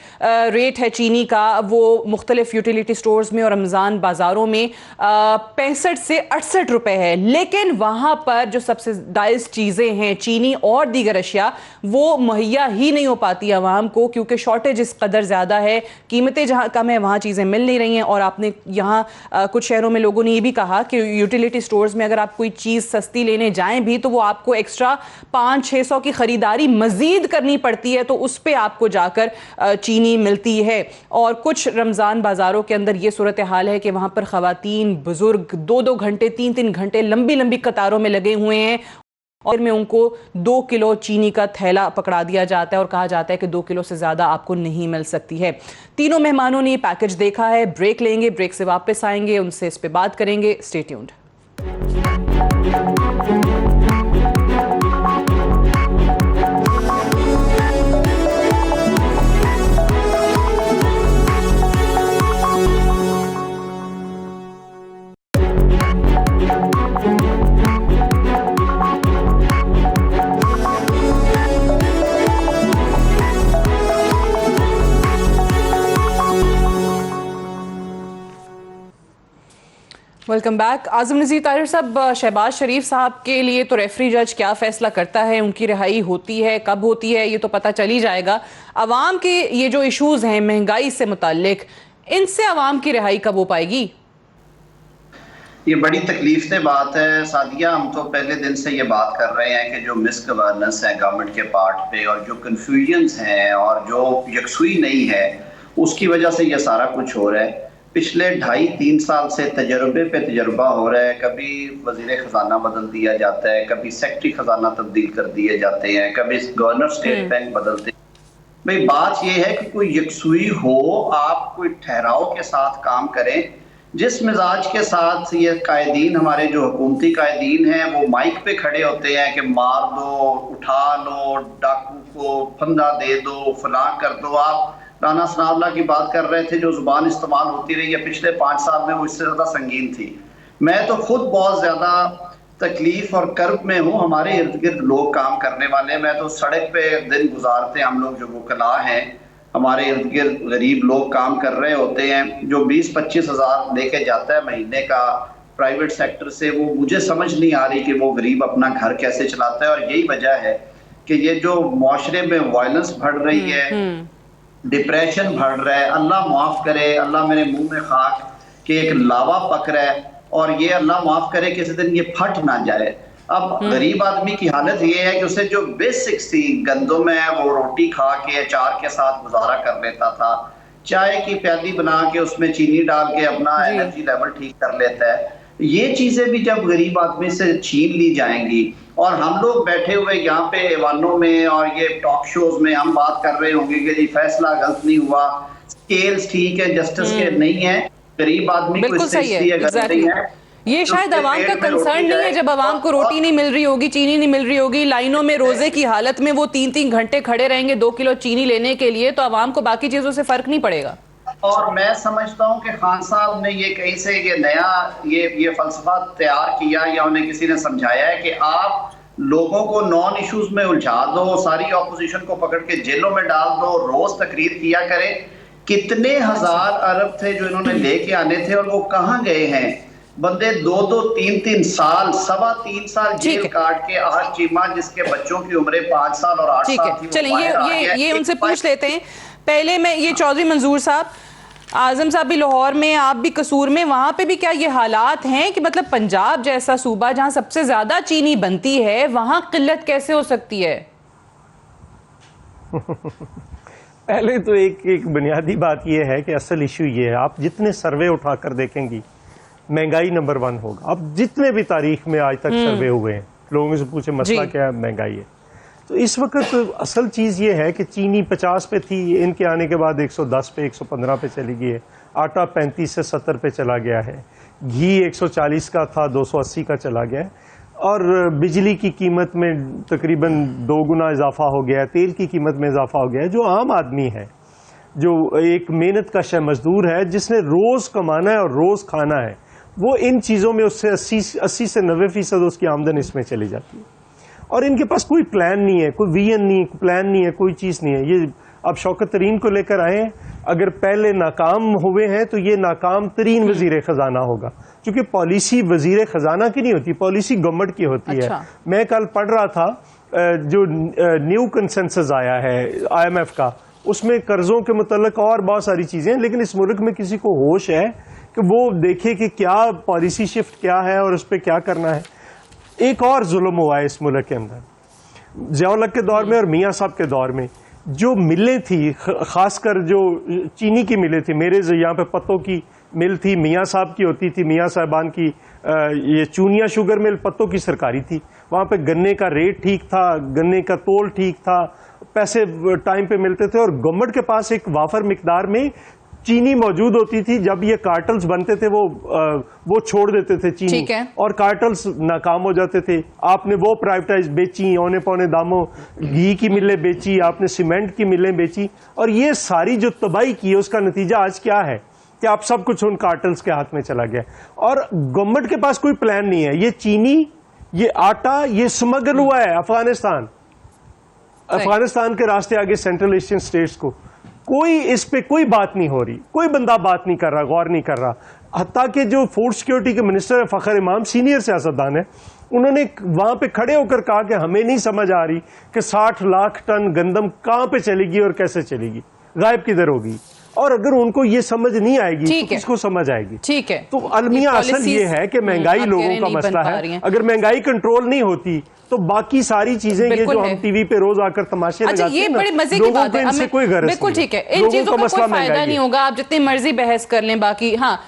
रेट है चीनी का वो मुख्तलिफ यूटिलिटी स्टोर्स में और रमज़ान बाज़ारों में 65 से 68 रुपए है। लेकिन वहां पर जो सब्सिडाइज्ड चीजें हैं, चीनी और दीगर अशिया, वो मुहैया ही नहीं हो पाती आवाम को, क्योंकि शॉर्टेज इस कदर ज्यादा है, कीमतें जहां कम है वहां चीजें मिल नहीं रही हैं। और आपने यहाँ कुछ शहरों में लोगों ने ये भी कहा कि यूटिलिटी स्टोर्स में अगर आप कोई चीज सस्ती लेने जाएं भी तो वो आपको एक्स्ट्रा 500-600 की खरीदारी मजीद करनी पड़ती है, तो उस पर आपको जाकर चीनी मिलती है। और कुछ रमजान बाजारों के अंदर ये सूरत हाल है कि वहां पर खवातीन बुजुर्ग 2-2 घंटे 3-3 घंटे लंबी लंबी कतारों में लगे हुए हैं, और में उनको 2 किलो चीनी का थैला पकड़ा दिया जाता है और कहा जाता है कि 2 किलो से ज्यादा आपको नहीं मिल सकती है। तीनों मेहमानों ने ये पैकेज देखा है। ब्रेक लेंगे, ब्रेक से वापस आएंगे, उनसे इस पे बात करेंगे। Stay tuned. Welcome back. Azam Nazir Tahir Sahab, Shahbaz शरीफ साहब के लिए तो रेफरी जज क्या फैसला करता है, उनकी रिहाई होती है, कब होती है, ये तो पता चल ही जाएगा। अवाम के ये जो इश्यूज हैं महंगाई से मुताल्लिक, इनसे अवाम की रिहाई कब हो पाएगी? ये बड़ी तकलीफ से बात है सादिया। हम तो पहले दिन से ये बात कर रहे हैं कि जो मिस गवर्नेंस है गवर्नमेंट के पार्ट पे, और जो कन्फ्यूजन्स हैं और जो यकसुई नहीं है, उसकी वजह से ये सारा कुछ हो रहा है। पिछले 2.5-3 साल से तजर्बे पे तजर्बा हो रहा है। कभी वजीर खजाना बदल दिया जाता है, कभी सेक्रेटरी खजाना तब्दील कर दिए जाते हैं, कभी गवर्नर स्टेट बैंक बदलते हैं। भाई बात यह है कि कोई यकसुई हो, आप कोई ठहराव के साथ काम करें। जिस मिजाज के साथ ये कायदीन, हमारे जो हुकूमती कायदीन हैं, वो माइक पे खड़े होते हैं कि मार दो, उठा लो, डाकू को फंदा दे दो, फलां कर दो। आप राना सनाउल्लाह की बात कर रहे थे, जो जुबान इस्तेमाल होती रही है पिछले 5 साल में, वो इससे ज़्यादा संगीन थी। मैं तो खुद बहुत ज़्यादा तकलीफ और कर्ब में हूँ। हमारे इर्द गिर्द लोग काम करने वाले, मैं तो सड़क पे दिन गुजारते हैं हम लोग जो वकला हैं, हमारे इर्द गिर्द गरीब लोग काम कर रहे होते हैं। जो 20-25 हज़ार लेके जाता है महीने का प्राइवेट सेक्टर से, वो मुझे समझ नहीं आ रही कि वो गरीब अपना घर कैसे चलाता है। और यही वजह है कि ये जो मुआशरे में वायलेंस बढ़ रही है, डिप्रेशन बढ़ रहा है। अल्लाह माफ़ करे, अल्लाह मेरे मुंह में खाक कि एक लावा पक रहा है, और ये अल्लाह माफ़ करे किसी दिन ये फट ना जाए। अब गरीब आदमी की हालत ये है कि उसे जो बेसिक सी गंदम है वो रोटी खा के अचार के साथ गुजारा कर लेता था, चाय की प्याली बना के उसमें चीनी डाल के अपना एनर्जी लेवल ठीक कर लेता है। ये चीजें भी जब गरीब आदमी से छीन ली जाएंगी, और हम लोग बैठे हुए यहाँ पे ऐवानों में और ये टॉक शोज में हम बात कर रहे होंगे कि जी फैसला गलत नहीं हुआ, स्केल्स ठीक है, जस्टिस के नहीं है, गरीब आदमी को इससे गलत नहीं है। ये शायद आवाम का कंसर्न नहीं है। जब आवाम को रोटी नहीं मिल रही होगी, चीनी नहीं मिल रही होगी, लाइनों में रोजे की हालत में वो 3-3 घंटे खड़े रहेंगे 2 किलो चीनी लेने के लिए, तो आवाम को बाकी चीजों से फर्क नहीं पड़ेगा। और मैं समझता हूँ कि खान साहब ने ये कहीं से ये नया ये फलसफा तैयार किया, या उन्हें किसी ने समझाया है कि आप लोगों को नॉन इश्यूज में उलझा दो, सारी ऑपोजिशन को पकड़ के जेलों में डाल दो, रोज तकरीर किया करें। कितने हजार अरब थे जो इन्होंने लेके आने थे, और वो कहाँ गए हैं? बंदे 2-2, 3-3 साल, 3.25 साल जेल काट के आज चीमा, जिसके बच्चों की उम्र 5 साल और 8 साल थी। चलिए ये उनसे पूछ लेते हैं। पहले मैं ये चौधरी मंजूर साहब, आजम साहब भी लाहौर में, आप भी कसूर में, वहां पे भी क्या ये हालात हैं कि मतलब पंजाब जैसा सूबा जहां सबसे ज्यादा चीनी बनती है, वहां किल्लत कैसे हो सकती है? पहले तो एक बुनियादी बात यह है कि असल इशू ये है, आप जितने सर्वे उठाकर देखेंगी महंगाई नंबर 1 होगा। अब जितने भी तारीख में आज तक सर्वे हुए हैं, लोगों से पूछे मसला क्या है, महंगाई है। तो इस वक्त असल चीज़ ये है कि चीनी 50 पे थी, इनके आने के बाद 110 पे 115 पे चली गई है, आटा 35 से 70 पे चला गया है, घी 140 का था 280 का चला गया है, और बिजली की कीमत में तकरीबन 2 गुना इजाफा हो गया है, तेल की कीमत में इजाफा हो गया है। जो आम आदमी है, जो एक मेहनत कश मजदूर है, जिसने रोज़ कमाना है और रोज़ खाना है, वो इन चीज़ों में उससे 80 से 90% उसकी आमदन इसमें चली जाती है। और इनके पास कोई प्लान नहीं है, कोई विजन नहीं, प्लान नहीं है, कोई चीज़ नहीं है। ये अब शौकत तरीन को लेकर आए हैं, अगर पहले नाकाम हुए हैं तो ये नाकाम तरीन वजीर खजाना होगा, क्योंकि पॉलिसी वजीर खजाना की नहीं होती, पॉलिसी गवर्नमेंट की होती है। मैं कल पढ़ रहा था जो न्यू कंसेंसस आया है IMF का, उसमें कर्जों के मुतल्लिक और बहुत सारी चीजें, लेकिन इस मुल्क में किसी को होश है कि वो देखे कि क्या पॉलिसी शिफ्ट क्या है और उस पर क्या करना है। एक और जुल्म हुआ है इस मुल्क के अंदर, ज़िया-उल-हक के दौर में और मियाँ साहब के दौर में। जो मिलें थी, खासकर जो चीनी की मिलें थी, मेरे यहाँ पे पत्तों की मिल थी, मियाँ साहब की होती थी, मियाँ साहबान की ये चूनिया शुगर मिल पत्तों की सरकारी थी। वहाँ पे गन्ने का रेट ठीक था, गन्ने का तोल ठीक था, पैसे टाइम पे मिलते थे, और गवर्नमेंट के पास एक वाफर मिकदार में चीनी मौजूद होती थी। जब ये कार्टल्स बनते थे वो छोड़ देते थे चीनी, और कार्टल्स नाकाम हो जाते थे। आपने वो प्राइवेटाइज बेची, औने पौने दामों घी की मिलें बेची, आपने सीमेंट की मिलें बेची, और ये सारी जो तबाही की है उसका नतीजा आज क्या है कि आप सब कुछ उन कार्टल्स के हाथ में चला गया। और गवर्नमेंट के पास कोई प्लान नहीं है। ये चीनी, ये आटा, ये स्मगल हुआ है अफगानिस्तान के रास्ते आगे सेंट्रल एशियन स्टेट्स को। कोई इस पे कोई बात नहीं हो रही, कोई बंदा बात नहीं कर रहा, गौर नहीं कर रहा। हत्ता कि जो फूड सिक्योरिटी के मिनिस्टर फखर इमाम सीनियर सियासतदान है, उन्होंने वहां पे खड़े होकर कहा कि हमें नहीं समझ आ रही कि 60 लाख टन गंदम कहां पे चलेगी और कैसे चलेगी, गायब किधर होगी। और अगर उनको ये समझ नहीं आएगी तो किसको समझ आएगी? ठीक है, तो अलमिया असल ये है कि महंगाई लोगों का मसला है। अगर महंगाई कंट्रोल नहीं होती तो बाकी सारी चीजें ये जो हम टीवी पे रोज आकर तमाशे लगाते हैं, ये बड़े मजे की बात है, इनसे कोई गरज बिल्कुल ठीक है, इन चीजों का कोई फायदा नहीं होगा, आप जितनी मर्जी बहस कर लें। बाकी हाँ,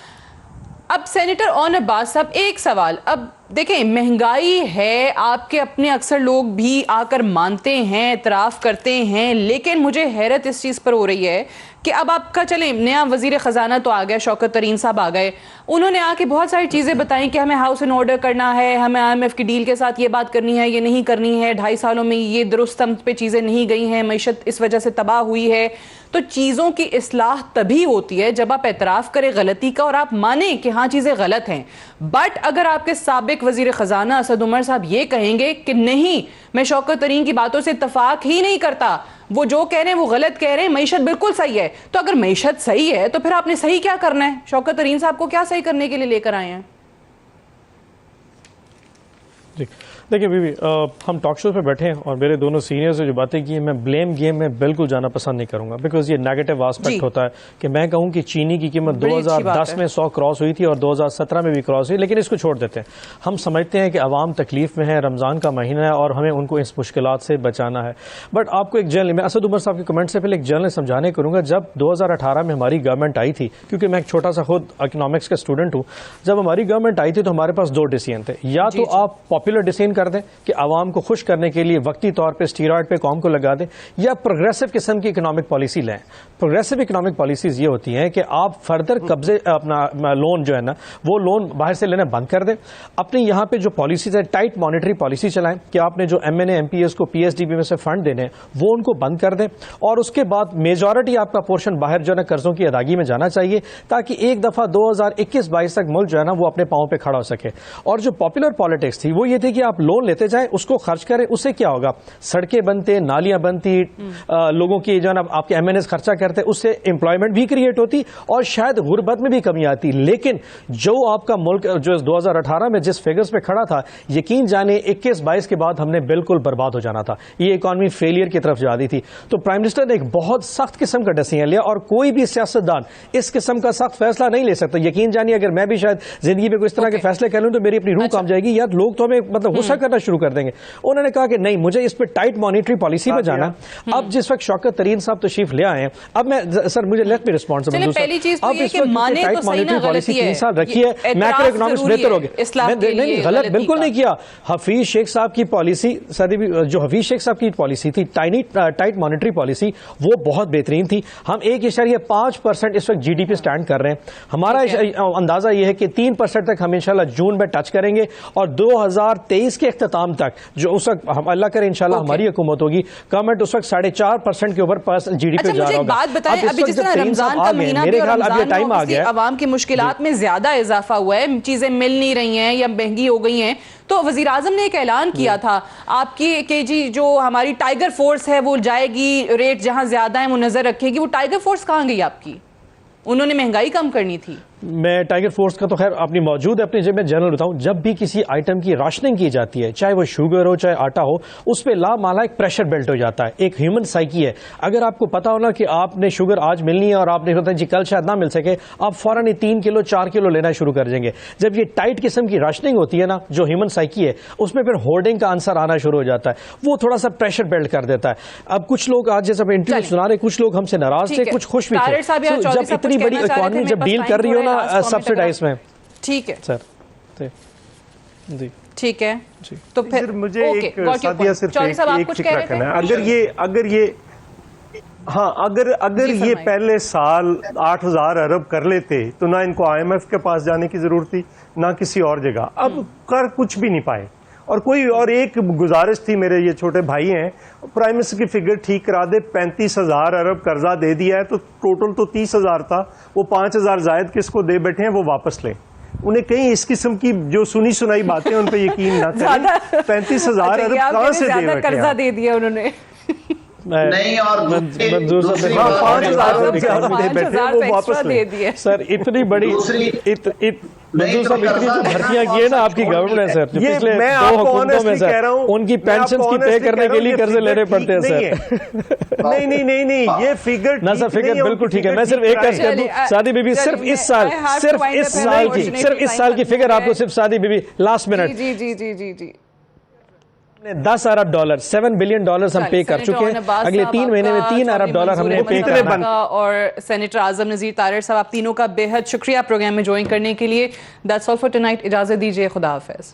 अब सेनेटर ऑन अब्बास साहब, एक सवाल। अब देखें, महंगाई है, आपके अपने अक्सर लोग भी आकर मानते हैं, इतराफ करते हैं, लेकिन मुझे हैरत इस चीज़ पर हो रही है कि अब आपका चले नया वजीर ख़जाना तो आ गया, शौकत तरीन साहब आ गए, उन्होंने आके बहुत सारी चीज़ें बताई कि हमें हाउस इन ऑर्डर करना है, हमें IMF की डील के साथ ये बात करनी है, ये नहीं करनी है, 2.5 सालों में ये दुरुस्त पे चीज़ें नहीं गई हैं, मईशत इस वजह से तबाह हुई है। तो चीज़ों की इस्लाह तभी होती है जब आप एतराफ़ करें गलती का और आप माने कि हाँ चीज़ें गलत हैं। बट अगर आपके साबिक वजीर ख़जाना असद उमर साहब ये कहेंगे कि नहीं, मैं शौकत तरीन की बातों से इत्तफाक ही नहीं करता, वो जो कह रहे हैं वो गलत कह रहे हैं, मईशत बिल्कुल सही है, तो अगर मईशत सही है तो फिर आपने सही क्या करना है? शौकत तरीन साहब को क्या सही करने के लिए लेकर आए हैं? देखिए बीबी, हम टॉक शो पे बैठे हैं और मेरे दोनों सीनियर से जो बातें की हैं, मैं ब्लेम गेम में बिल्कुल जाना पसंद नहीं करूंगा, बिकॉज ये नेगेटिव एस्पेक्ट होता है कि मैं कहूं कि चीनी की कीमत 2010 में 100 क्रॉस हुई थी और 2017 में भी क्रॉस हुई, लेकिन इसको छोड़ देते हैं। हम समझते हैं कि आवाम तकलीफ में है, रमज़ान का महीना है और हमें उनको इस मुश्किलात से बचाना है। बट आपको एक जर्नल, मैं असद उमर साहब के कमेंट से पहले एक जर्नल समझाने करूँगा। जब 2018 में हमारी गवर्नमेंट आई थी, क्योंकि मैं एक छोटा सा खुद इकोनॉमिक्स का स्टूडेंट हूँ, जब हमारी गवर्नमेंट आई थी तो हमारे पास 2 डिसीजन थे। या तो आप पॉपुलर डिसीजन कर दें कि आवाम को खुश करने के लिए वक्ती तौर पे स्टीरॉयड पे कौम को लगा दें, या प्रोग्रेसिव किस्म की इकोनॉमिक पॉलिसी लें। प्रोग्रेसिव इकोनॉमिक पॉलिसीज ये होती हैं कि आप फर्दर कब्जे अपना लोन जो है ना, वो लोन बाहर से लेना बंद कर दें। अपने यहाँ पे जो पॉलिसीज है, टाइट मॉनेटरी पॉलिसी चलाएं कि आपने जो MNA MPS को PSDB में से फंड देने हैं वो उनको बंद कर दें, और उसके बाद मेजॉरिटी आपका पोर्शन बाहर जो है ना कर्जों की अदायगी में जाना चाहिए, ताकि एक दफा 2021-22 तक मुल्क जो है ना वो अपने पांव पे खड़ा हो सके। और जो पॉपुलर पॉलिटिक्स थी वो ये थी कि आप लोन लेते जाएं, उसको खर्च करें, उससे क्या होगा, सड़कें बनते, नालियां बनती, लोगों की जो है ना आपके MNAs खर्चा करते, उससे एम्प्लॉयमेंट भी क्रिएट होती और शायद गुर्बत में भी कमी आती। लेकिन जो आपका मुल्क जो 2018 में जिस फिगर्स पे खड़ा था, यकीन जाने 21-22 के बाद हमने बिल्कुल बर्बाद हो जाना था, ये इकॉनमी फेलियर की तरफ जा रही थी। तो प्राइम मिनिस्टर ने एक बहुत सख्त किस्म का डिसीजन लिया, और कोई भी सियासतदान इस किस्म का सख्त फैसला नहीं ले सकता। यकीन जानिए, अगर मैं भी शायद जिंदगी में कोई इस तरह के फैसले कर लूं तो मेरी अपनी रूह काम जाएगी। यार, लोग तो हमें मतलब गुस्सा करना शुरू कर देंगे। उन्होंने कहा कि नहीं, मुझे इस पर टाइट मॉनिटरी पॉलिसी में जाना। अब जिस वक्त शौकत तरीन साहब तशरीफ ले आए हैं, अब मैं सर मुझे लेट मी रिस्पॉन्ड पहली चीज तो ये कि माने तो सही ना, गलती है 3 साल रखी है, मैक्रो इकोनॉमिक्स बेहतर हो गया। नहीं, गलत बिल्कुल नहीं किया। हफीज शेख साहब की पॉलिसी, जो हफीज शेख साहब की पॉलिसी थी, टाइट मॉनिटरी पॉलिसी, वो बहुत बेहतरीन थी। हम 1.5% इस वक्त जीडीपी स्टैंड कर रहे हैं। हमारा अंदाजा ये है कि 3% तक हम इंशाल्लाह जून में टच करेंगे और 2023 के इख्तिताम तक, जो उस वक्त हम अल्लाह करे इंशाल्लाह हमारी हुकूमत होगी, गवर्नमेंट उस वक्त 4.5% के ऊपर जीडीपी जा रहा होगा। बात बताएं, अभी जिस तरह रमजान का महीना भी और रमजान में आवाम की मुश्किलात में ज्यादा इजाफा हुआ है, चीजें मिल नहीं रही हैं या महंगी हो गई हैं, तो वजीर आजम ने एक ऐलान किया था आपकी कि जी जो हमारी टाइगर फोर्स है वो जाएगी, रेट जहां ज्यादा है वो नजर रखेगी। वो टाइगर फोर्स कहां गई आपकी? उन्होंने महंगाई कम करनी थी। मैं टाइगर फोर्स का तो खैर अपनी मौजूद है, अपनी जेब में जनरल बताऊं, जब भी किसी आइटम की राशनिंग की जाती है, चाहे वो शुगर हो चाहे आटा हो, उस पर लामाला एक प्रेशर बिल्ट हो जाता है, एक ह्यूमन साइकी है। अगर आपको पता हो ना कि आपने शुगर आज मिलनी है और आपने सोचा जी कल शायद ना मिल सके, आप फौरन ही 3 किलो 4 किलो लेना शुरू कर देंगे। जब ये टाइट किस्म की राशनिंग होती है ना, जो ह्यूमन साइकी है, उसमें फिर होर्डिंग का आंसर आना शुरू हो जाता है, वो थोड़ा सा प्रेशर बिल्ट कर देता है। अब कुछ लोग आज जैसे इंटरव्यू सुना रहे, कुछ लोग हमसे नाराज थे, कुछ खुश भी थे। जब इतनी बड़ी इकोनॉमी जब डील कर रही हो ना सब्सिडाइज में, ठीक है सर जी, ठीक है जी। तो फिर मुझे एक सादिया सिर्फ एक फिक्र करना है, अगर ये हाँ, अगर ये पहले साल 8,000 अरब कर लेते तो ना इनको IMF के पास जाने की जरूरत थी ना किसी और जगह। अब कर कुछ भी नहीं पाए। और एक गुजारिश थी, मेरे ये छोटे भाई हैं, प्राइम मिनिस्टर की फिगर ठीक करा दे। 35,000 अरब कर्जा दे दिया है तो टोटल तो 30,000 था, वो 5,000 जायद किसको दे बैठे हैं, वो वापस लें। उन्हें कहीं इस किस्म की जो सुनी सुनाई बातें उन पर यकीन ना करें। 35,000 अरब कहाँ से दे बैठे कर्जा दे दिया उन्होंने? नहीं, और मंजूर साहब 5,000 वो वापस दे दिए। सर इतनी बड़ी मंजूर साहब इतनी जो भर्तियां की है ना आपकी गवर्नमेंट है सर, जो पिछले 2 हुकूमतों में सर, उनकी पेंशन की पे करने के लिए कर्जे लेने पड़ते हैं सर। नहीं, ये फिगर ना सर, फिगर बिल्कुल ठीक है। मैं सिर्फ एक अर्ज कर दूं, सादी बीबी सिर्फ इस साल की फिगर आपको सिर्फ सादी बीबी लास्ट मिनट जी 10 अरब डॉलर, $7 बिलियन हम पे कर चुके हैं। अगले 3 महीने में $3 अरब हमने पे करना। और सेनेटर आजम नज़ीर तारिर साहब, आप तीनों का बेहद शुक्रिया प्रोग्राम में ज्वाइन करने के लिए। That's all for tonight. इजाजत दीजिए, खुदा हाफिज।